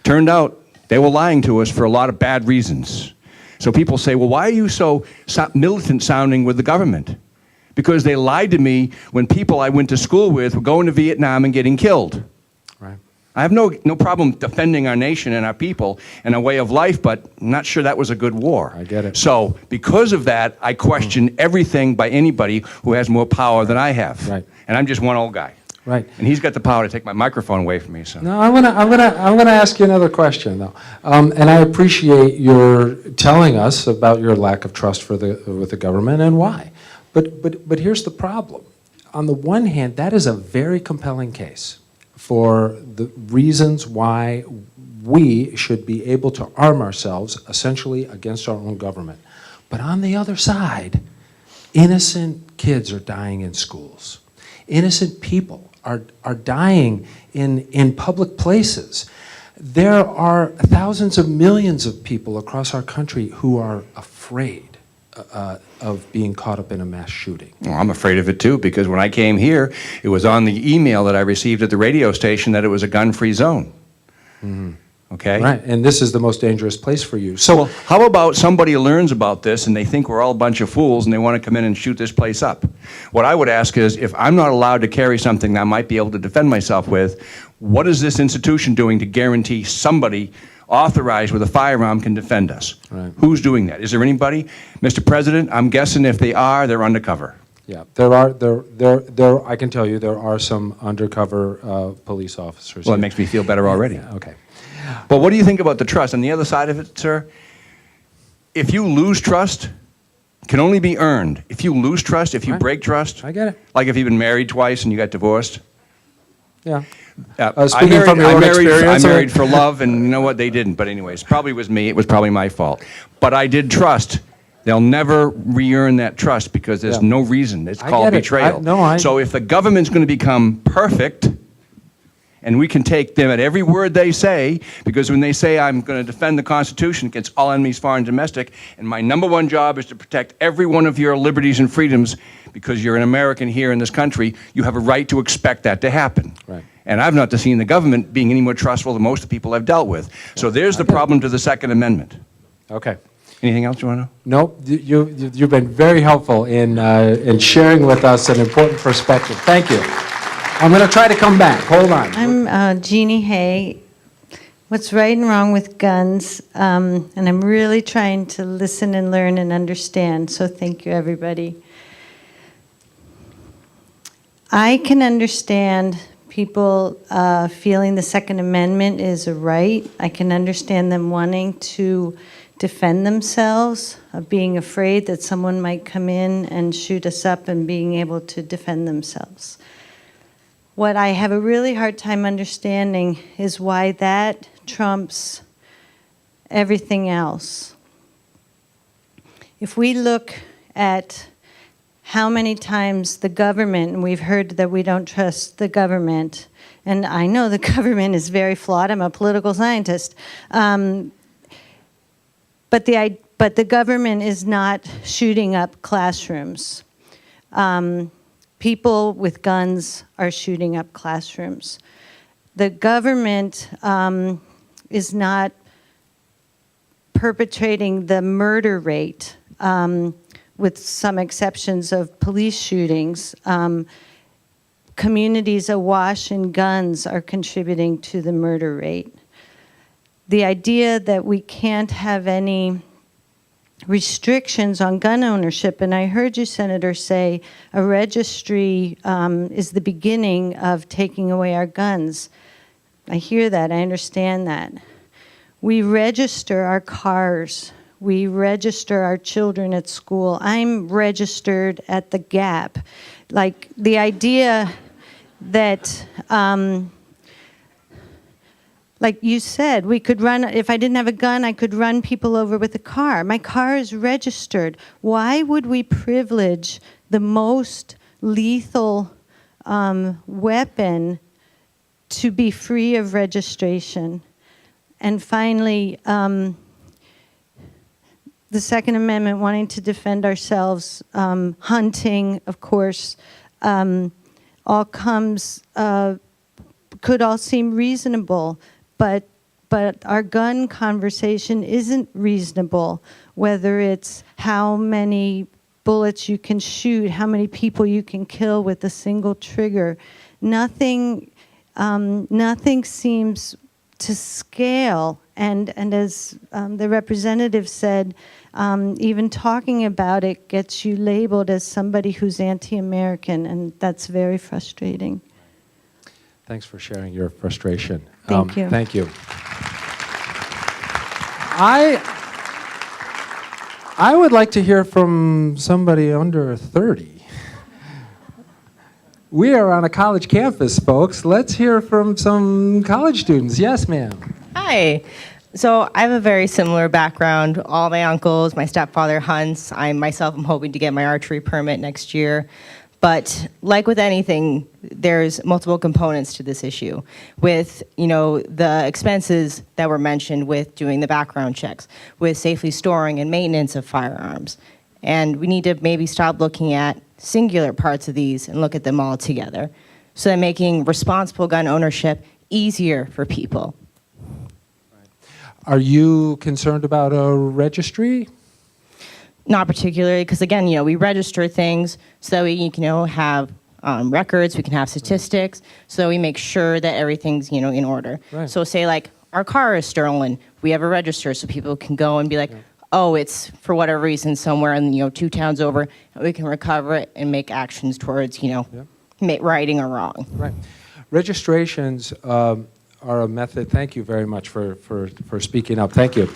Turned out they were lying to us for a lot of bad reasons. So people say, well, why are you so militant sounding with the government? Because they lied to me when people I went to school with were going to Vietnam and getting killed. Right. I have no problem defending our nation and our people and our way of life, but I'm not sure that was a good war. I get it. So because of that, I question everything by anybody who has more power than I have. Right. And I'm just one old guy. Right. And he's got the power to take my microphone away from me. So. No, I'm gonna ask you another question though, and I appreciate your telling us about your lack of trust with the government and why. But here's the problem. On the one hand, that is a very compelling case for the reasons why we should be able to arm ourselves essentially against our own government. But on the other side, innocent kids are dying in schools. Innocent people are dying in public places. There are thousands of millions of people across our country who are afraid of being caught up in a mass shooting. Well, I'm afraid of it too, because when I came here, it was on the email that I received at the radio station that it was a gun-free zone. Mm-hmm. Okay? Right, and this is the most dangerous place for you. So, Well, how about somebody learns about this and they think we're all a bunch of fools and they want to come in and shoot this place up? What I would ask is, if I'm not allowed to carry something that I might be able to defend myself with, what is this institution doing to guarantee somebody authorized with a firearm can defend us? Right. Who's doing that? Is there anybody? Mr. President, I'm guessing if they are, they're undercover. yeah, there. I can tell you there are some undercover police officers. Well, it here. makes me feel better already. Yeah, okay. But what do you think about the trust? On the other side of it, sir, if you lose trust, it can only be earned. If you lose trust, if you Right. break trust, I get it. like if you've been married twice and you got divorced. Yeah. I Speaking from your own experience, I married for love, and you know what? They didn't. But anyways, probably was me. It was probably my fault. But I did trust. They'll never re-earn that trust because there's Yeah. no reason. It's I called get it. betrayal. So if the government's going to become perfect, and we can take them at every word they say, because when they say I'm going to defend the Constitution against all enemies, foreign and domestic, and my number one job is to protect every one of your liberties and freedoms, because you're an American here in this country, you have a right to expect that to happen. Right. And I've not seen the government being any more trustful than most of the people I've dealt with. So there's the problem to the Second Amendment. Okay. Anything else you want to know? Nope. You've been very helpful in sharing with us an important perspective. Thank you. I'm going to try to come back. Hold on. I'm Jeannie Hay. What's right and wrong with guns? And I'm really trying to listen and learn and understand, so thank you, everybody. I can understand people feeling the Second Amendment is a right. I can understand them wanting to defend themselves, of being afraid that someone might come in and shoot us up and being able to defend themselves. What I have a really hard time understanding is why that trumps everything else. If we look at how many times the government, and we've heard that we don't trust the government, and I know the government is very flawed, I'm a political scientist, but the government is not shooting up classrooms. People with guns are shooting up classrooms. The government is not perpetrating the murder rate, with some exceptions of police shootings. Communities awash in guns are contributing to the murder rate. The idea that we can't have any restrictions on gun ownership, and I heard you, Senator, say a registry is the beginning of taking away our guns. I hear that, I understand that. We register our cars, we register our children at school. I'm registered at the Gap. Like, the idea that like you said, we could run, if I didn't have a gun, I could run people over with a car. My car is registered. Why would we privilege the most lethal weapon to be free of registration? And finally, the Second Amendment, wanting to defend ourselves, hunting, of course, all comes, could all seem reasonable, but our gun conversation isn't reasonable, whether it's how many bullets you can shoot, how many people you can kill with a single trigger. Nothing seems to scale, and as the representative said, even talking about it gets you labeled as somebody who's anti-American, and that's very frustrating. Thanks for sharing your frustration. Thank you. Thank you. I would like to hear from somebody under 30. We are on a college campus, folks. Let's hear from some college students. Yes, ma'am. Hi. So I have a very similar background. All my uncles, my stepfather hunts. I myself am hoping to get my archery permit next year. But like with anything, there's multiple components to this issue. With, the expenses that were mentioned with doing the background checks, with safely storing and maintenance of firearms. And we need to maybe stop looking at singular parts of these and look at them all together. So that making responsible gun ownership easier for people. Are you concerned about a registry? Not particularly, because again, we register things so that we can have records, we can have statistics, so that we make sure that everything's in order. Right. So say like our car is stolen, we have a register so people can go and be like, oh, it's for whatever reason somewhere in 2 towns over, and we can recover it and make actions towards righting a wrong. Right. Registrations are a method. Thank you very much for speaking up. Thank you.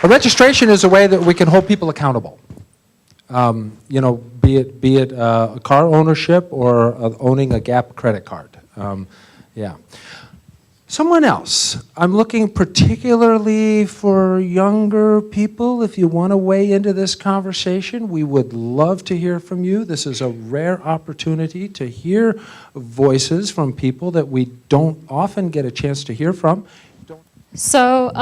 A registration is a way that we can hold people accountable. Be it car ownership or owning a Gap credit card. Yeah. Someone else. I'm looking particularly for younger people. If you want to weigh into this conversation, we would love to hear from you. This is a rare opportunity to hear voices from people that we don't often get a chance to hear from. So,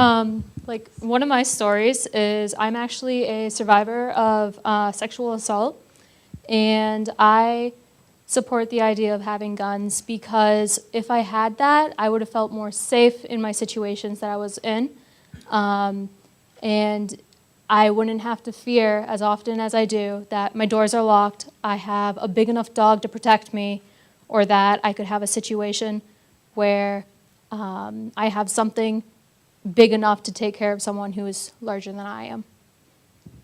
one of my stories is I'm actually a survivor of sexual assault, and I support the idea of having guns because if I had that, I would have felt more safe in my situations that I was in, and I wouldn't have to fear as often as I do that my doors are locked, I have a big enough dog to protect me, or that I could have a situation where I have something big enough to take care of someone who is larger than I am.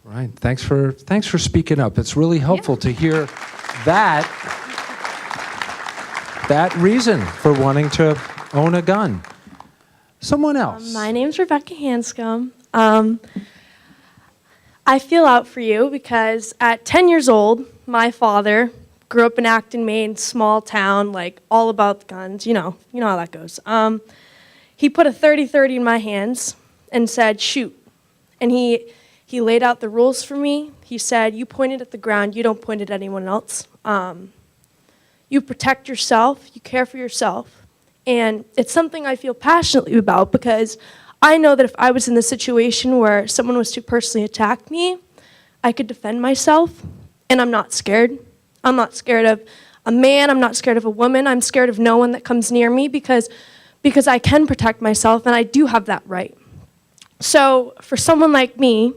Right. Thanks for speaking up. It's really helpful to hear that reason for wanting to own a gun. Someone else. My name's Rebecca Hanscom. I feel out for you because at 10 years old, my father grew up in Acton, Maine, small town, all about the guns. You know how that goes. He put a 30-30 in my hands and said, shoot. And he laid out the rules for me. He said, you point it at the ground, you don't point it at anyone else. You protect yourself, you care for yourself. And it's something I feel passionately about because I know that if I was in the situation where someone was to personally attack me, I could defend myself, and I'm not scared. I'm not scared of a man, I'm not scared of a woman, I'm scared of no one that comes near me because I can protect myself, and I do have that right. So for someone like me,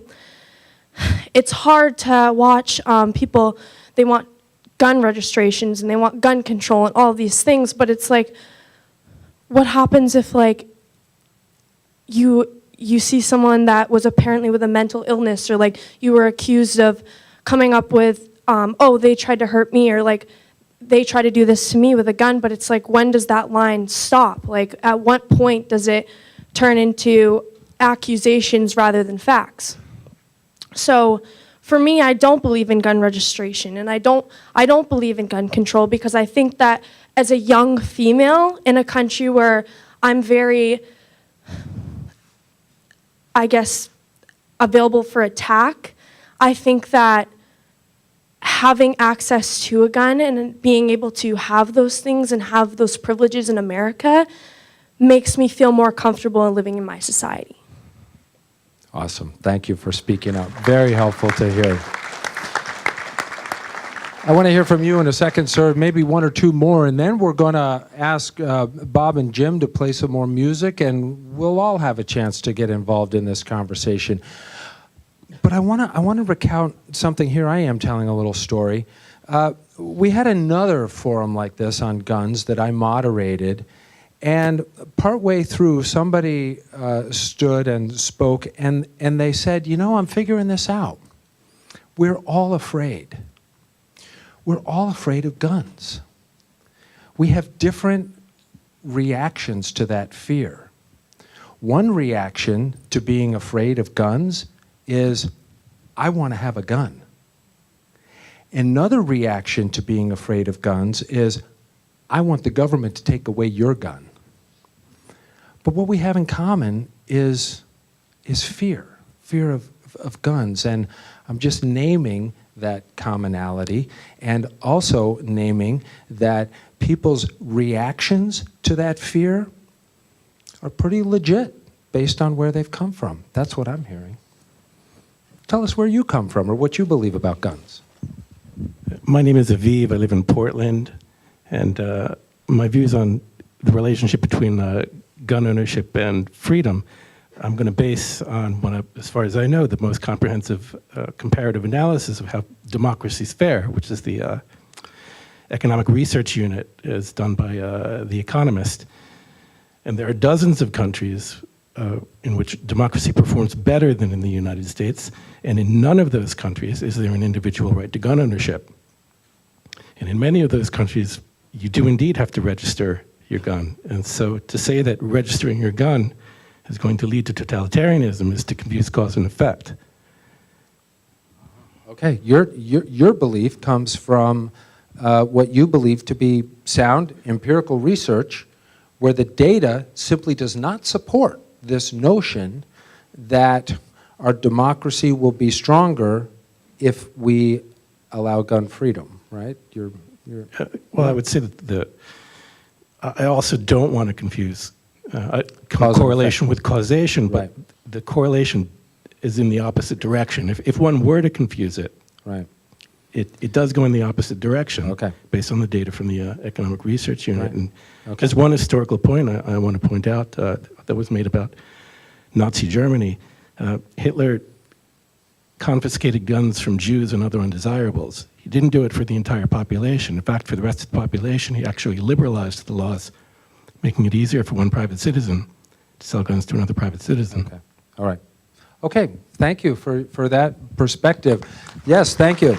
it's hard to watch people, they want gun registrations, and they want gun control and all these things, but it's like, what happens if you see someone that was apparently with a mental illness, or you were accused of coming up with, they tried to hurt me, or they try to do this to me with a gun, but it's when does that line stop? At what point does it turn into accusations rather than facts? So for me, I don't believe in gun registration, and I don't believe in gun control because I think that as a young female in a country where I'm very, I guess, available for attack, I think that having access to a gun and being able to have those things and have those privileges in America makes me feel more comfortable in living in my society. Awesome. Thank you for speaking up. Very helpful to hear. I want to hear from you in a second, sir, maybe one or two more, and then we're going to ask Bob and Jim to play some more music, and we'll all have a chance to get involved in this conversation. But I want to recount something here. I am telling a little story. We had another forum like this on guns that I moderated, and partway through, somebody stood and spoke, and they said, you know, I'm figuring this out. We're all afraid. We're all afraid of guns. We have different reactions to that fear. One reaction to being afraid of guns is, I want to have a gun. Another reaction to being afraid of guns is, I want the government to take away your gun. But what we have in common is fear of guns. And I'm just naming that commonality and also naming that people's reactions to that fear are pretty legit based on where they've come from. That's what I'm hearing. Tell us where you come from or what you believe about guns. My name is Aviv. I live in Portland. And my views on the relationship between gun ownership and freedom, I'm going to base on, as far as I know, the most comprehensive comparative analysis of how democracies fare, which is the economic research unit, is done by The Economist. And there are dozens of countries in which democracy performs better than in the United States, and in none of those countries is there an individual right to gun ownership. And in many of those countries, you do indeed have to register your gun. And so to say that registering your gun is going to lead to totalitarianism is to confuse cause and effect. Okay, your belief comes from what you believe to be sound empirical research, where the data simply does not support this notion that our democracy will be stronger if we allow gun freedom, right? Well, I would say that I also don't want to confuse Cause correlation with causation, but Right. the correlation is in the opposite direction. If one were to confuse it, Right. it does go in the opposite direction, Okay. based on the data from the Economic Research Unit. Right. And Okay. as one historical point I want to point out that was made about Nazi Germany, Hitler confiscated guns from Jews and other undesirables. He didn't do it for the entire population. In fact, for the rest of the population, he actually liberalized the laws, making it easier for one private citizen to sell guns to another private citizen. Okay. All right. Okay. Thank you for that perspective. Yes, thank you.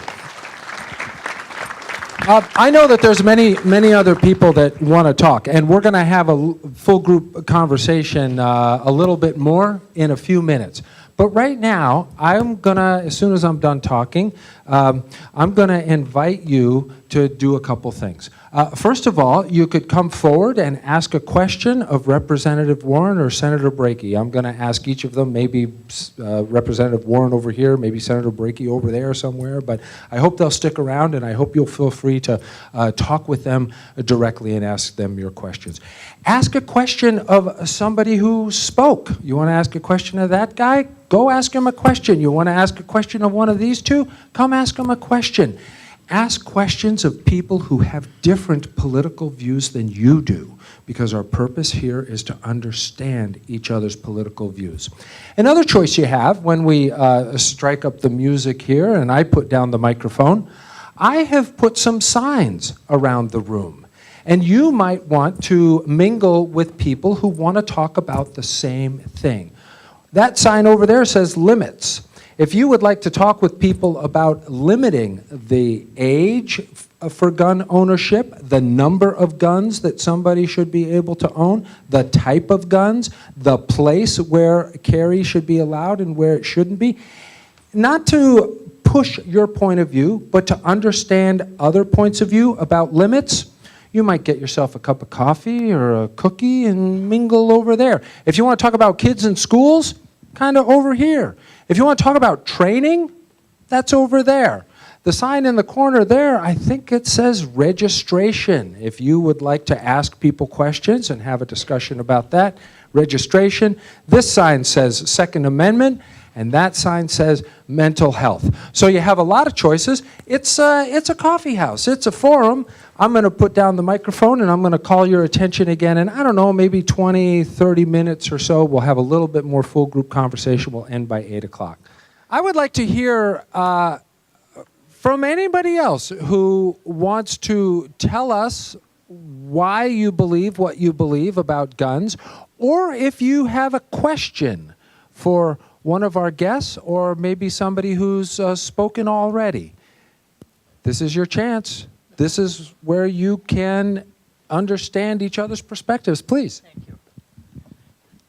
I know that there's many other people that want to talk, and we're going to have a full group conversation a little bit more in a few minutes. But right now, I'm going to, as soon as I'm done talking, I'm going to invite you to do a couple things. First of all, you could come forward and ask a question of Representative Warren or Senator Brakey. I'm going to ask each of them, maybe Representative Warren over here, maybe Senator Brakey over there somewhere, but I hope they'll stick around, and I hope you'll feel free to talk with them directly and ask them your questions. Ask a question of somebody who spoke. You want to ask a question of that guy? Go ask him a question. You want to ask a question of one of these two? Come ask him a question. Ask questions of people who have different political views than you do, because our purpose here is to understand each other's political views. Another choice you have when we strike up the music here and I put down the microphone, I have put some signs around the room. And you might want to mingle with people who want to talk about the same thing. That sign over there says limits. If you would like to talk with people about limiting the age for gun ownership, the number of guns that somebody should be able to own, the type of guns, the place where carry should be allowed and where it shouldn't be, not to push your point of view, but to understand other points of view about limits, you might get yourself a cup of coffee or a cookie and mingle over there. If you want to talk about kids in schools, kind of over here. If you want to talk about training, that's over there. The sign in the corner there, I think it says registration. If you would like to ask people questions and have a discussion about that, registration. This sign says Second Amendment, and that sign says mental health. So you have a lot of choices. It's a coffee house. It's a forum. I'm going to put down the microphone, and I'm going to call your attention again. And I don't know, maybe 20, 30 minutes or so, we'll have a little bit more full group conversation. We'll end by 8 o'clock. I would like to hear from anybody else who wants to tell us why you believe what you believe about guns, or if you have a question for one of our guests, or maybe somebody who's spoken already. This is your chance. This is where you can understand each other's perspectives. Please. Thank you.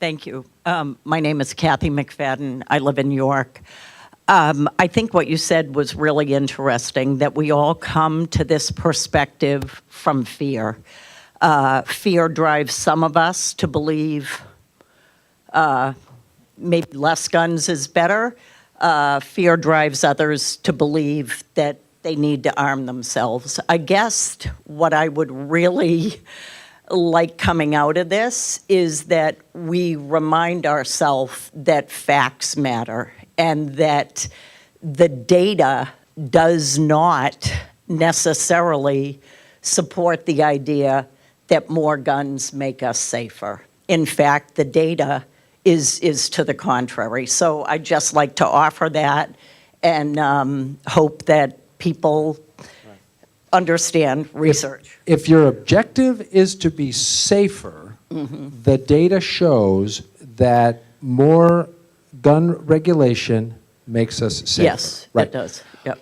Thank you. My name is Kathy McFadden. I live in York. I think what you said was really interesting, that we all come to this perspective from fear. Fear drives some of us to believe maybe less guns is better. Fear drives others to believe that they need to arm themselves. I guess what I would really like coming out of this is that we remind ourselves that facts matter and that the data does not necessarily support the idea that more guns make us safer. In fact, the data is to the contrary. So I'd just like to offer that and hope that people understand research. If your objective is to be safer, the data shows that more gun regulation makes us safer. Yes, right. it does. Yep.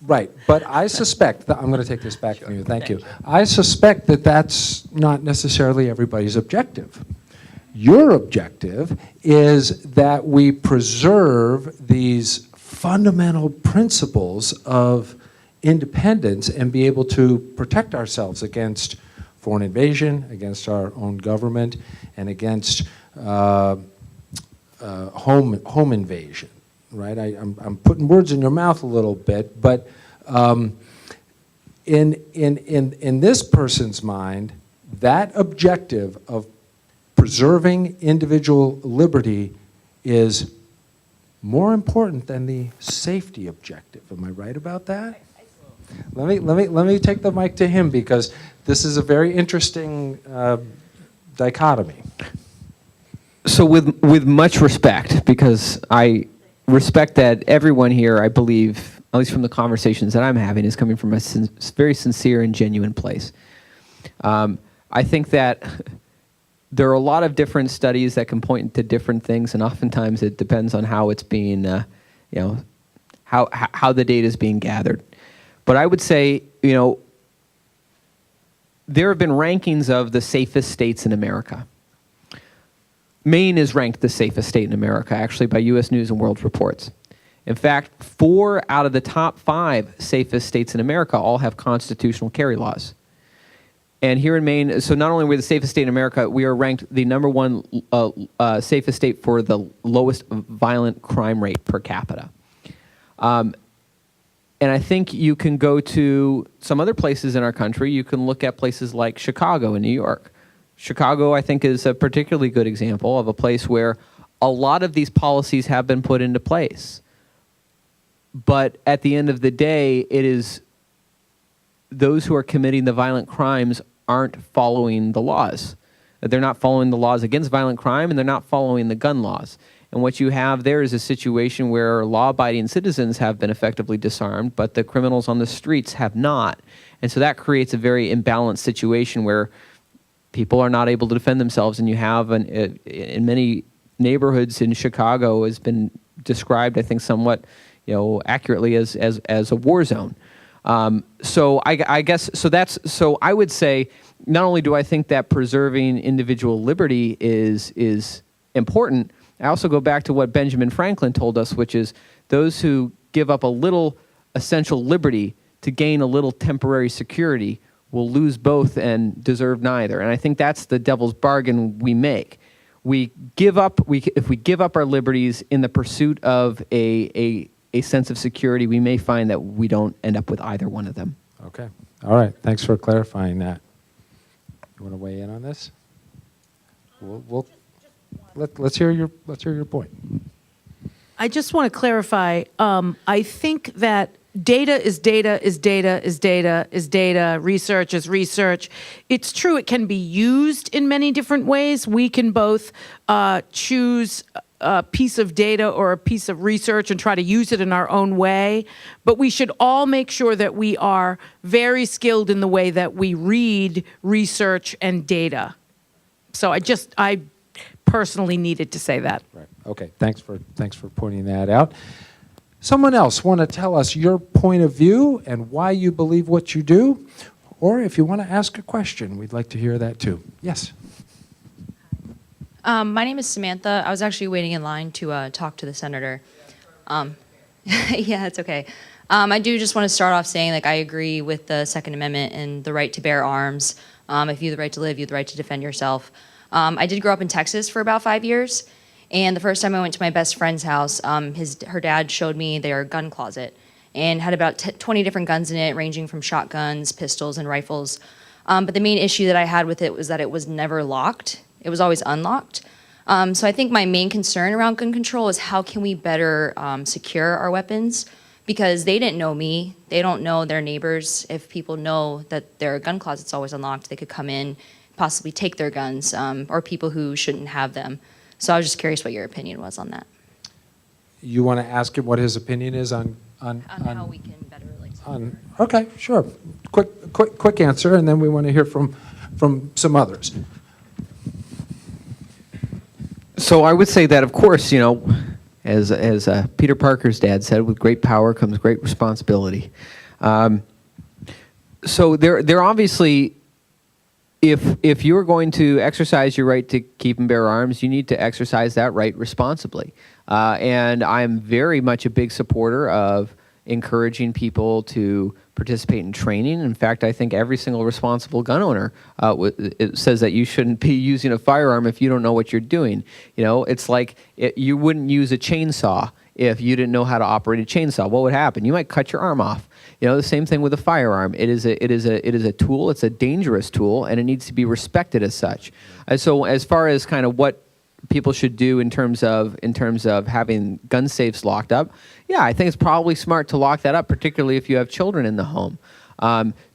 Right, but I suspect, I'm going to take this back from you, thank you. I suspect that that's not necessarily everybody's objective. Your objective is that we preserve these fundamental principles of independence and be able to protect ourselves against foreign invasion, against our own government, and against home invasion. Right? I'm putting words in your mouth a little bit, but in this person's mind, that objective of preserving individual liberty is more important than the safety objective. Am I right about that? Let me take the mic to him, because this is a very interesting dichotomy. So with much respect, because I respect that everyone here, I believe, at least from the conversations that I'm having, is coming from a very sincere and genuine place. I think that there are a lot of different studies that can point to different things, and oftentimes it depends on how it's being, how the data is being gathered. But I would say, there have been rankings of the safest states in America. Maine is ranked the safest state in America, actually, by U.S. News and World Reports. In fact, 4 out of the top 5 safest states in America all have constitutional carry laws. And here in Maine, so not only are we the safest state in America, we are ranked the #1 safest state for the lowest violent crime rate per capita. And I think you can go to some other places in our country. You can look at places like Chicago and New York. Chicago, I think, is a particularly good example of a place where a lot of these policies have been put into place. But at the end of the day, it is those who are committing the violent crimes aren't following the laws. They're not following the laws against violent crime, and they're not following the gun laws. And what you have there is a situation where law-abiding citizens have been effectively disarmed, but the criminals on the streets have not. And so that creates a very imbalanced situation where people are not able to defend themselves, and you have, in many neighborhoods in Chicago, has been described, I think, somewhat, accurately as a war zone. So I guess, so I would say, not only do I think that preserving individual liberty is important, I also go back to what Benjamin Franklin told us, which is those who give up a little essential liberty to gain a little temporary security will lose both and deserve neither. And I think that's the devil's bargain we make. We give up, if we give up our liberties in the pursuit of a sense of security, we may find that we don't end up with either one of them. Okay. All right. Thanks for clarifying that. You want to weigh in on this? Let's hear your point. I just want to clarify. I think that data is data is data is data is data. Research is research. It's true it can be used in many different ways. We can both choose a piece of data or a piece of research and try to use it in our own way. But we should all make sure that we are very skilled in the way that we read research and data. So I personally needed to say that. Right. Okay. Thanks for pointing that out. Someone else want to tell us your point of view and why you believe what you do? Or if you want to ask a question, we'd like to hear that too. Yes. My name is Samantha. I was actually waiting in line to talk to the senator. Yeah, it's okay. I do just want to start off saying, like, I agree with the Second Amendment and the right to bear arms. If you have the right to live, you have the right to defend yourself. I did grow up in Texas for about 5 years, and the first time I went to my best friend's house, her dad showed me their gun closet and had about 20 different guns in it, ranging from shotguns, pistols, and rifles. But the main issue that I had with it was that it was never locked. It was always unlocked. So I think my main concern around gun control is how can we better secure our weapons? Because they didn't know me. They don't know their neighbors. If people know that their gun closet's always unlocked, they could come in, possibly take their guns, or people who shouldn't have them. So I was just curious what your opinion was on that. You want to ask him what his opinion is on how we can better okay, sure. Quick answer, and then we want to hear from some others. So I would say that, of course, you know, as Peter Parker's dad said, with great power comes great responsibility. So there obviously, if you're going to exercise your right to keep and bear arms, you need to exercise that right responsibly. And I'm very much a big supporter of encouraging people to participate in training. In fact, I think every single responsible gun owner it says that you shouldn't be using a firearm if you don't know what you're doing. You know, it's like you wouldn't use a chainsaw if you didn't know how to operate a chainsaw. What would happen? You might cut your arm off. You know, the same thing with a firearm. It is a tool. It's a dangerous tool, and it needs to be respected as such. And so, as far as kind of what people should do in terms of having gun safes locked up, yeah, I think it's probably smart to lock that up, particularly if you have children in the home.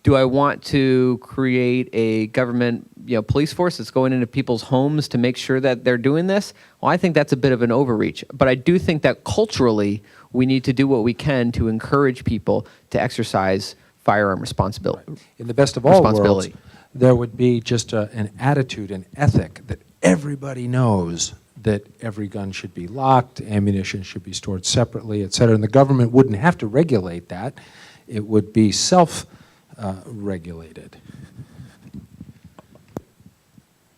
Do I want to create a government, police force that's going into people's homes to make sure that they're doing this? Well, I think that's a bit of an overreach. But I do think that culturally, we need to do what we can to encourage people to exercise firearm responsibility. In the best of all worlds, there would be just an attitude, an ethic that everybody knows that every gun should be locked, ammunition should be stored separately, et cetera. And the government wouldn't have to regulate that. It would be self-regulated.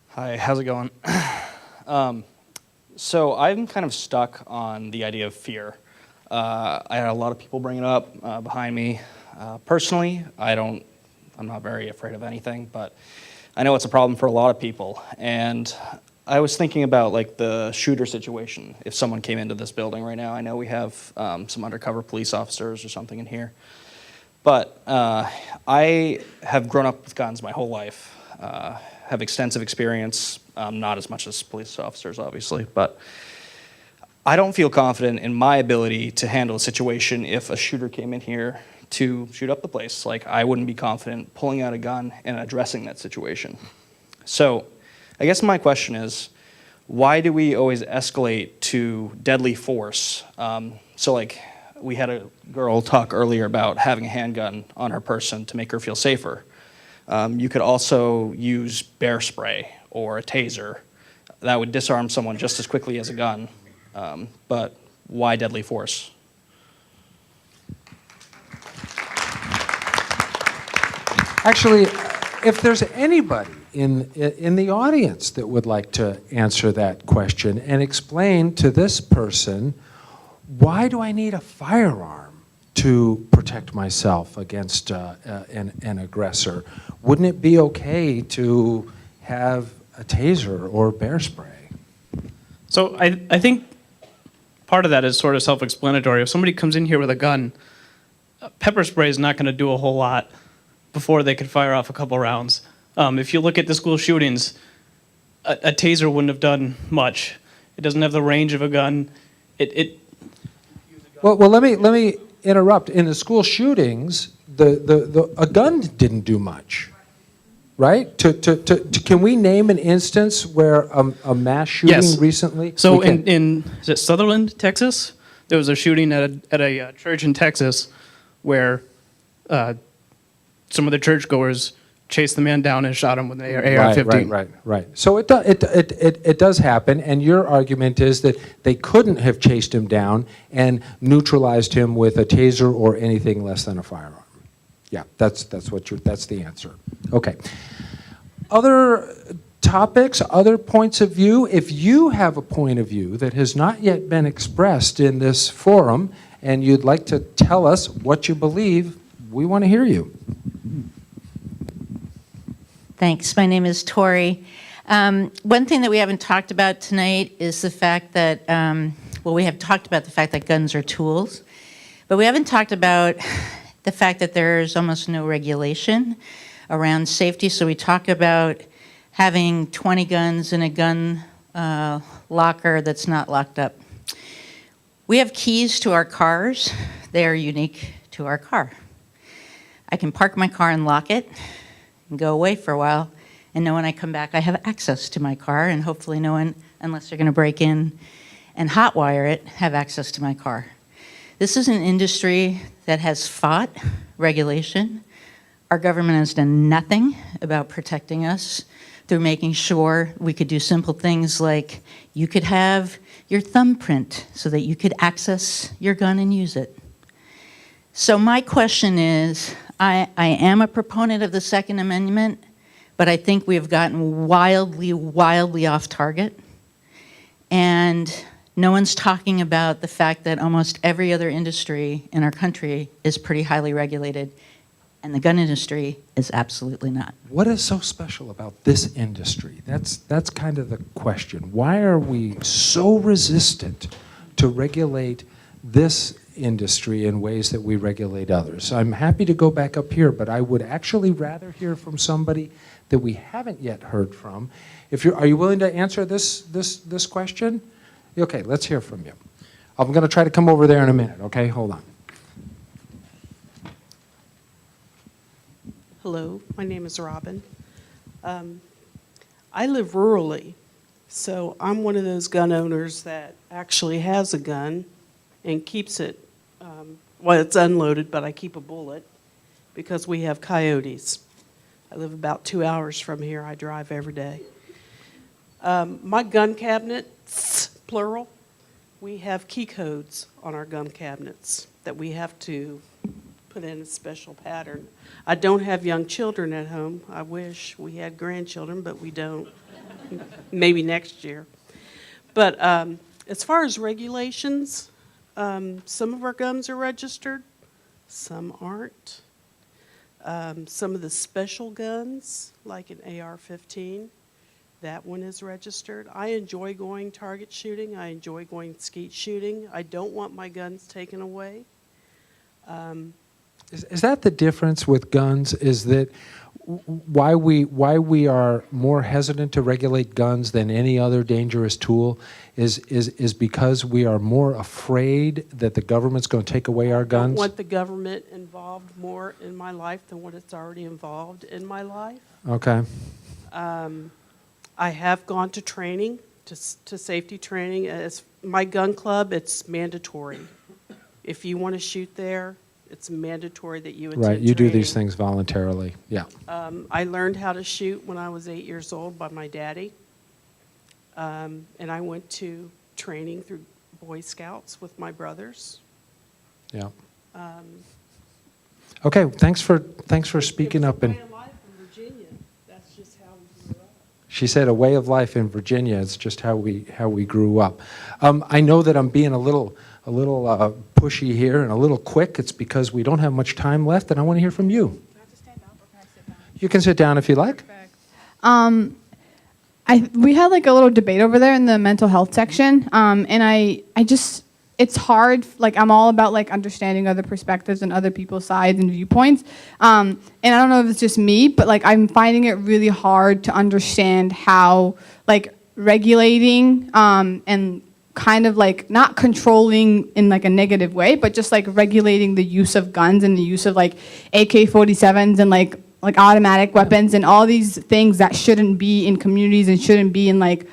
Hi, how's it going? So I'm kind of stuck on the idea of fear. I had a lot of people bring it up behind me. Personally, I'm not very afraid of anything, but I know it's a problem for a lot of people. And I was thinking about like the shooter situation. If someone came into this building right now, I know we have some undercover police officers or something in here. But I have grown up with guns my whole life, have extensive experience, not as much as police officers, obviously, but I don't feel confident in my ability to handle a situation if a shooter came in here to shoot up the place. Like, I wouldn't be confident pulling out a gun and addressing that situation. So I guess my question is, why do we always escalate to deadly force? So like, we had a girl talk earlier about having a handgun on her person to make her feel safer. You could also use bear spray or a taser. That would disarm someone just as quickly as a gun. But why deadly force? Actually, if there's anybody in the audience that would like to answer that question and explain to this person, why do I need a firearm to protect myself against an aggressor, wouldn't it be okay to have a taser or bear spray? So I think part of that is sort of self-explanatory. If somebody comes in here with a gun, pepper spray is not going to do a whole lot before they could fire off a couple rounds. If you look at the school shootings, a taser wouldn't have done much. It doesn't have the range of a gun. Well, let me interrupt. In the school shootings, a gun didn't do much, right? Can we name an instance where a mass shooting Yes. recently? So in is it Sutherland, Texas? There was a shooting at a church in Texas where some of the churchgoers chased the man down and shot him with an AR-15. Right. So it does happen, and your argument is that they couldn't have chased him down and neutralized him with a taser or anything less than a firearm. Yeah, that's the answer. Okay. Other topics, other points of view. If you have a point of view that has not yet been expressed in this forum, and you'd like to tell us what you believe, we want to hear you. Thanks. My name is Tori. One thing that we haven't talked about tonight is the fact that, we have talked about the fact that guns are tools, but we haven't talked about the fact that there's almost no regulation around safety. So we talk about having 20 guns in a gun locker that's not locked up. We have keys to our cars. They are unique to our car. I can park my car and lock it and go away for a while and know when I come back I have access to my car, and hopefully no one, unless they're going to break in and hotwire it, have access to my car. This is an industry that has fought regulation. Our government has done nothing about protecting us through making sure we could do simple things like you could have your thumbprint so that you could access your gun and use it. So my question is, I am a proponent of the Second Amendment, but I think we have gotten wildly, wildly off target. And no one's talking about the fact that almost every other industry in our country is pretty highly regulated, and the gun industry is absolutely not. What is so special about this industry? That's kind of the question. Why are we so resistant to regulate this industry in ways that we regulate others? I'm happy to go back up here, but I would actually rather hear from somebody that we haven't yet heard from. Are you willing to answer this question? Okay, let's hear from you. I'm going to try to come over there in a minute, okay? Hold on. Hello, my name is Robin. I live rurally, so I'm one of those gun owners that actually has a gun and keeps it. Well, it's unloaded, but I keep a bullet because we have coyotes. I live about 2 hours from here. I drive every day. My gun cabinets, plural, we have key codes on our gun cabinets that we have to put in a special pattern. I don't have young children at home. I wish we had grandchildren, but we don't. Maybe next year. But as far as regulations, some of our guns are registered, some aren't. Some of the special guns, like an AR-15, that one is registered. I enjoy going target shooting. I enjoy going skeet shooting. I don't want my guns taken away. Is that the difference with guns? Is that why we are more hesitant to regulate guns than any other dangerous tool is because we are more afraid that the government's going to take away our I don't guns? want the government involved more in my life than what it's already involved in my life. Okay. I have gone to training, to safety training. As my gun club, it's mandatory. If you want to shoot there, it's mandatory that you attend Right, you do these training. things voluntarily, yeah. I learned how to shoot when I was 8 years old by my daddy. And I went to training through Boy Scouts with my brothers. Yeah. Okay, thanks for speaking up. And That's just how we grew up. she said a way of life in Virginia. It's just how we grew up. I know that I'm being a little pushy here and a little quick, it's because we don't have much time left, and I want to hear from you. You can sit down if you like. We had like a little debate over there in the mental health section, and I just, it's hard. Like, I'm all about like understanding other perspectives and other people's sides and viewpoints. And I don't know if it's just me, but like I'm finding it really hard to understand how like regulating and kind of like not controlling in like a negative way, but just like regulating the use of guns and the use of like AK-47s and like automatic weapons and all these things that shouldn't be in communities and shouldn't be in like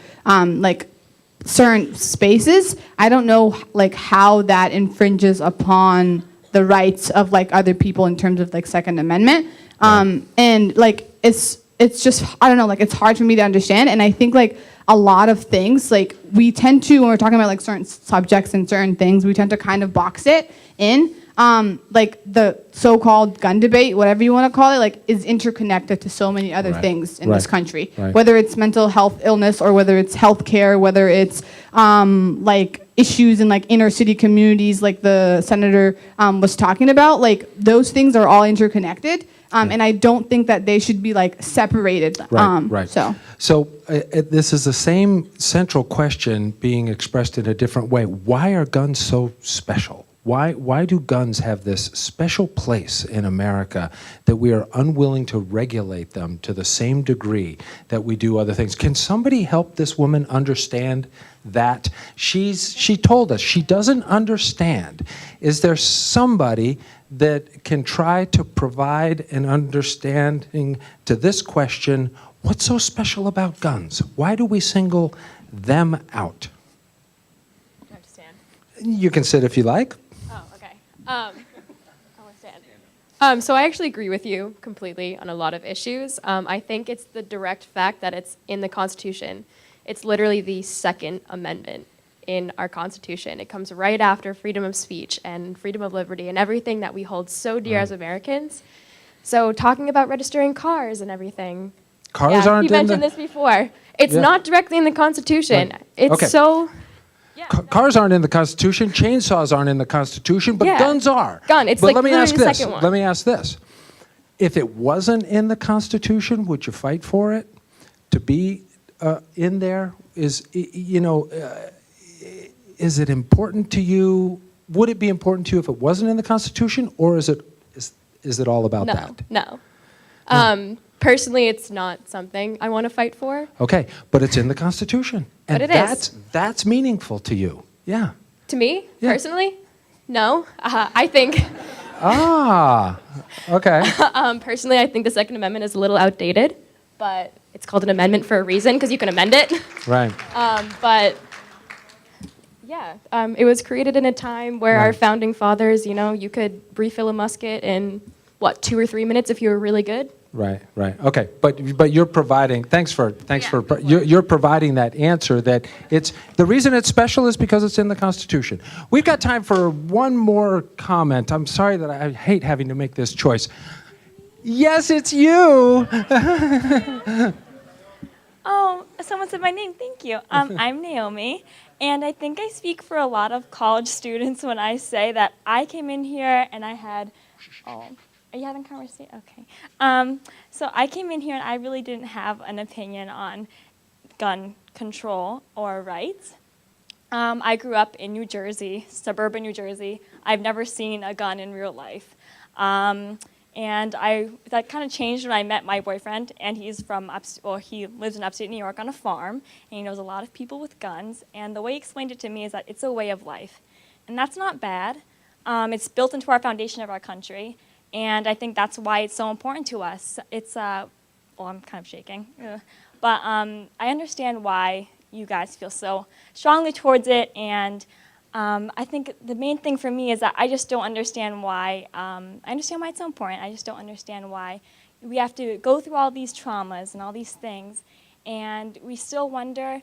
certain spaces. I don't know like how that infringes upon the rights of like other people in terms of like Second Amendment. And like it's just, I don't know, like it's hard for me to understand. And I think like a lot of things, like we tend to, when we're talking about like certain subjects and certain things, we tend to kind of box it in. Like the so-called gun debate, whatever you want to call it, like is interconnected to so many other things in this country. Whether it's mental health illness or whether it's healthcare, whether it's like issues in like inner city communities, like the senator was talking about, like those things are all interconnected. And I don't think that they should be like separated. So this is the same central question being expressed in a different way. Why are guns so special? Why do guns have this special place in America that we are unwilling to regulate them to the same degree that we do other things? Can somebody help this woman understand that? She told us she doesn't understand. Is there somebody that can try to provide an understanding to this question? What's so special about guns? Why do we single them out? Do I have to stand? You can sit if you like. Oh, okay. I want to stand. So I actually agree with you completely on a lot of issues. I think it's the direct fact that it's in the Constitution. It's literally the Second Amendment in our Constitution. It comes right after freedom of speech and freedom of liberty and everything that we hold so dear as Americans. So talking about registering cars and everything. Cars aren't you mentioned this before. It's not directly in the Constitution. It's so... Cars aren't in the Constitution. Chainsaws aren't in the Constitution, but guns are. It's but like let me ask the this. second one. Let me ask this. If it wasn't in the Constitution, would you fight for it to be in there? Is it important to you? Would it be important to you if it wasn't in the Constitution, or is it all about that? No. Personally, it's not something I want to fight for. Okay, but it's in the Constitution. And But it is. That's meaningful to you. Yeah. To me, personally, no. I think... Okay. Personally, I think the Second Amendment is a little outdated, but it's called an amendment for a reason because you can amend it. Right. But yeah, it was created in a time where our founding fathers, you could refill a musket in 2 or 3 minutes if you were really good. Right. Okay, but you're providing. You're providing that answer that it's the reason it's special is because it's in the Constitution. We've got time for one more comment. I'm sorry that I hate having to make this choice. Yes, it's you. Oh, someone said my name. Thank you. I'm Naomi, and I think I speak for a lot of college students when I say that I came in here and I had. Are you having a conversation? Okay. So I came in here and I really didn't have an opinion on gun control or rights. I grew up in New Jersey, suburban New Jersey. I've never seen a gun in real life. And that kind of changed when I met my boyfriend, and he's from he lives in upstate New York on a farm, and he knows a lot of people with guns. And the way he explained it to me is that it's a way of life, and that's not bad. It's built into our foundation of our country. And I think that's why it's so important to us. It's, well, I'm kind of shaking. But I understand why you guys feel so strongly towards it. And I think the main thing for me is that I just don't understand why. I understand why it's so important. I just don't understand why we have to go through all these traumas and all these things. And we still wonder,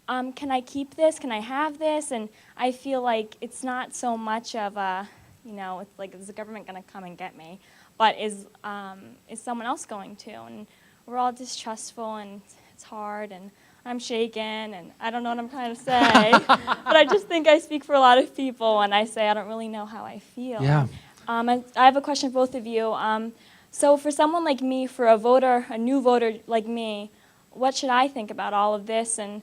can I keep this? Can I have this? And I feel like it's not so much of a... it's like, is the government going to come and get me? But is someone else going to? And we're all distrustful, and it's hard. And I'm shaken and I don't know what I'm trying to say. But I just think I speak for a lot of people when I say I don't really know how I feel. Yeah. I have a question for both of you. So for someone like me, for a new voter like me, what should I think about all of this? And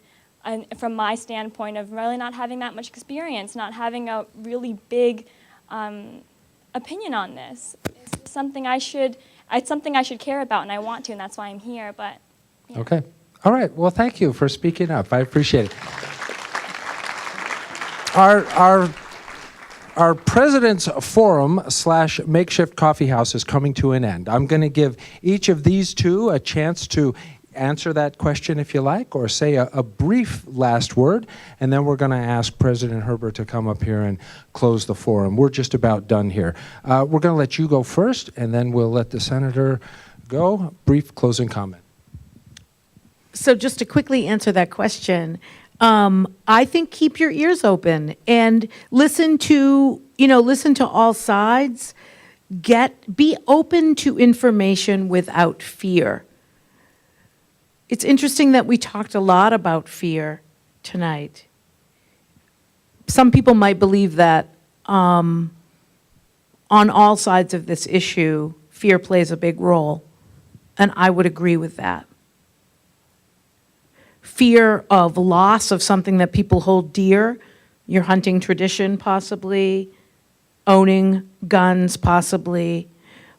from my standpoint of really not having that much experience, not having a really big opinion on this. It's something I should care about, and I want to, and that's why I'm here. But yeah. Okay. All right. Well, thank you for speaking up. I appreciate it. Our President's Forum / makeshift coffee house is coming to an end. I'm going to give each of these two a chance to answer that question if you like, or say a brief last word, and then we're going to ask President Herbert to come up here and close the forum. We're just about done here. We're going to let you go first, and then we'll let the Senator go. Brief closing comment. So just to quickly answer that question, I think keep your ears open and listen to all sides. Be open to information without fear. It's interesting that we talked a lot about fear tonight. Some people might believe that on all sides of this issue, fear plays a big role, and I would agree with that. Fear of loss of something that people hold dear, your hunting tradition possibly, owning guns possibly.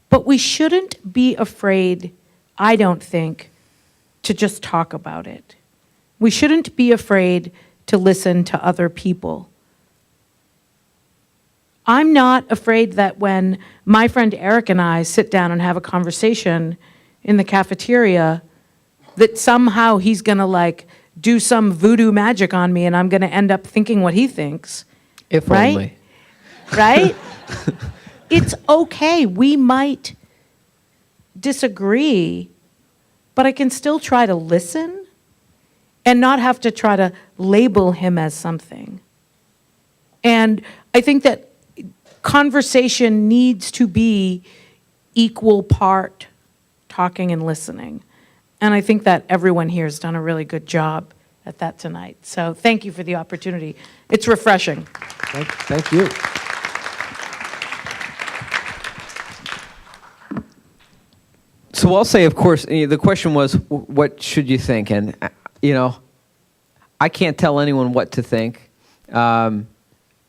But we shouldn't be afraid, I don't think, to just talk about it. We shouldn't be afraid to listen to other people. I'm not afraid that when my friend Eric and I sit down and have a conversation in the cafeteria, that somehow he's going to do some voodoo magic on me and I'm going to end up thinking what he thinks. If right? only. Right? It's okay. We might disagree, but I can still try to listen and not have to try to label him as something. And I think that conversation needs to be equal part talking and listening. And I think that everyone here has done a really good job at that tonight. So thank you for the opportunity. It's refreshing. Thank you. So I'll say, of course, the question was, what should you think? And, I can't tell anyone what to think, but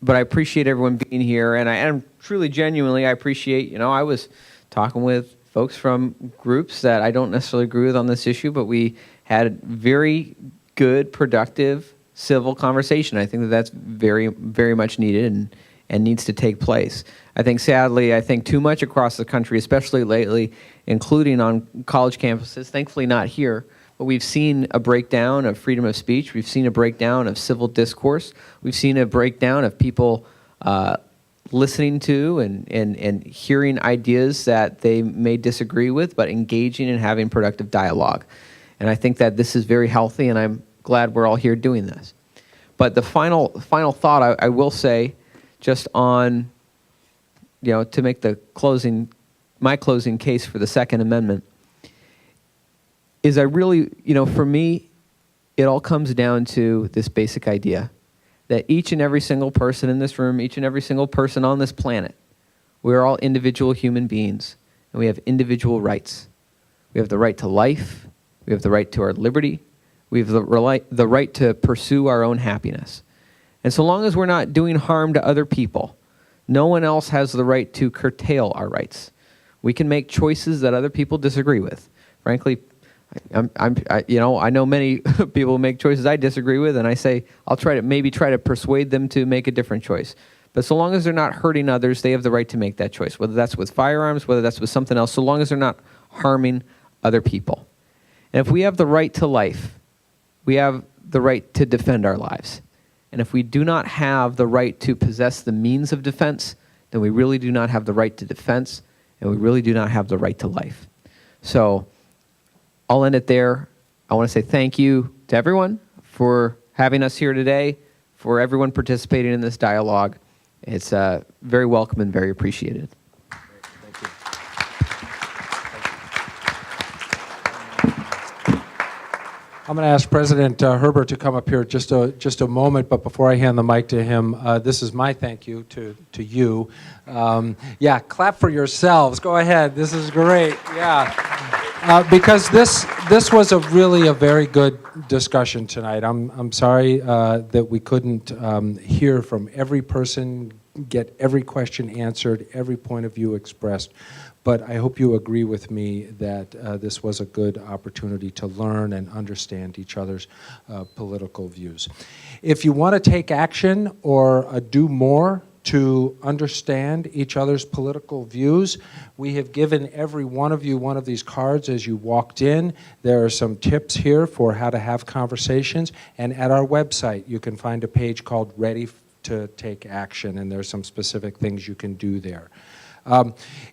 I appreciate everyone being here. And I truly, genuinely, I appreciate, I was talking with folks from groups that I don't necessarily agree with on this issue, but we had very good, productive, civil conversation. I think that that's very, very much needed and needs to take place. I think, sadly, too much across the country, especially lately, including on college campuses, thankfully not here, but we've seen a breakdown of freedom of speech. We've seen a breakdown of civil discourse. We've seen a breakdown of people listening to and hearing ideas that they may disagree with, but engaging and having productive dialogue. And I think that this is very healthy, and I'm glad we're all here doing this. But the final thought I will say, just on, to make my closing case for the Second Amendment, is I really, for me, it all comes down to this basic idea that each and every single person in this room, each and every single person on this planet, we're all individual human beings, and we have individual rights. We have the right to life. We have the right to our liberty. We have the right to pursue our own happiness. And so long as we're not doing harm to other people, no one else has the right to curtail our rights. We can make choices that other people disagree with. Frankly, I know many people make choices I disagree with, and I say I'll try to persuade them to make a different choice. But so long as they're not hurting others, they have the right to make that choice, whether that's with firearms, whether that's with something else, so long as they're not harming other people. And if we have the right to life, we have the right to defend our lives. And if we do not have the right to possess the means of defense, then we really do not have the right to defense, and we really do not have the right to life. So I'll end it there. I want to say thank you to everyone for having us here today, for everyone participating in this dialogue. It's very welcome and very appreciated. I'm going to ask President Herbert to come up here just a moment, but before I hand the mic to him, this is my thank you to you. Yeah, clap for yourselves. Go ahead. This is great. Yeah, because this was a very good discussion tonight. I'm sorry that we couldn't hear from every person, get every question answered, every point of view expressed. But I hope you agree with me that this was a good opportunity to learn and understand each other's political views. If you want to take action or do more to understand each other's political views, we have given every one of you one of these cards as you walked in. There are some tips here for how to have conversations, and at our website you can find a page called Ready to Take Action, and there's some specific things you can do there.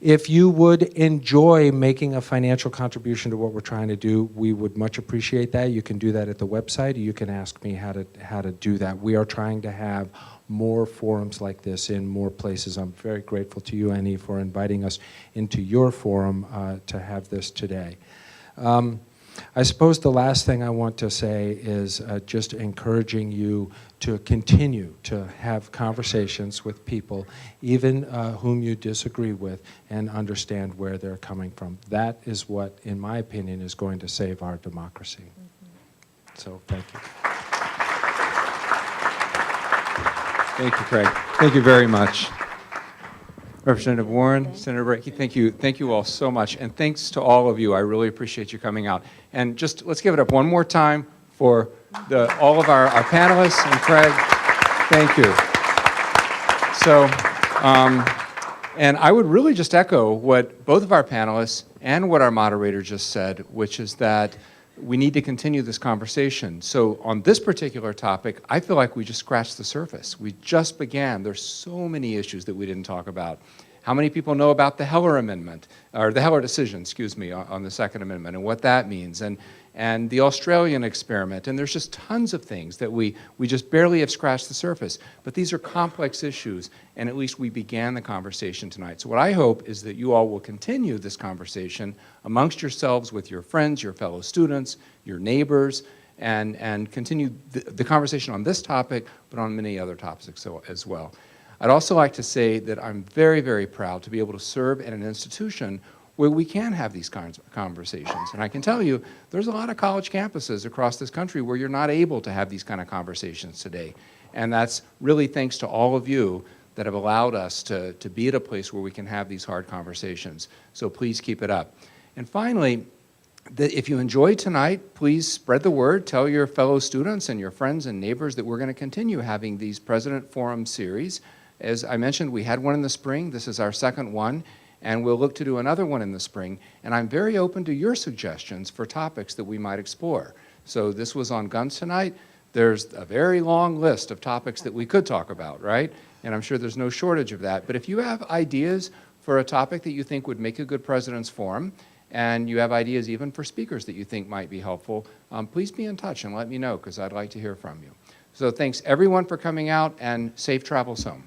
If you would enjoy making a financial contribution to what we're trying to do, we would much appreciate that. You can do that at the website. You can ask me how to do that. We are trying to have more forums like this in more places. I'm very grateful to you, Annie, for inviting us into your forum to have this today. I suppose the last thing I want to say is just encouraging you to continue to have conversations with people, even whom you disagree with, and understand where they're coming from. That is what, in my opinion, is going to save our democracy. So thank you. Thank you, Craig. Thank you very much. Representative Warren, Senator Brakey, thank you all so much. And thanks to all of you. I really appreciate you coming out. And just let's give it up one more time for all of our panelists and Craig. Thank you. So, and I would really just echo what both of our panelists and what our moderator just said, which is that we need to continue this conversation. So on this particular topic, I feel like we just scratched the surface. We just began. There's so many issues that we didn't talk about. How many people know about the Heller Amendment, or the Heller decision, excuse me, on the Second Amendment and what that means, and the Australian experiment, and there's just tons of things that we just barely have scratched the surface. But these are complex issues, and at least we began the conversation tonight. So what I hope is that you all will continue this conversation amongst yourselves with your friends, your fellow students, your neighbors, and continue the conversation on this topic, but on many other topics as well. I'd also like to say that I'm very, very proud to be able to serve at an institution where we can have these kinds of conversations. And I can tell you, there's a lot of college campuses across this country where you're not able to have these kind of conversations today. And that's really thanks to all of you that have allowed us to be at a place where we can have these hard conversations. So please keep it up. And finally, if you enjoyed tonight, please spread the word. Tell your fellow students and your friends and neighbors that we're going to continue having these President Forum series. As I mentioned, we had one in the spring. This is our second one. And we'll look to do another one in the spring. And I'm very open to your suggestions for topics that we might explore. So this was on guns tonight. There's a very long list of topics that we could talk about, right? And I'm sure there's no shortage of that. But if you have ideas for a topic that you think would make a good President's Forum, and you have ideas even for speakers that you think might be helpful, please be in touch and let me know, because I'd like to hear from you. So thanks everyone for coming out, and safe travels home.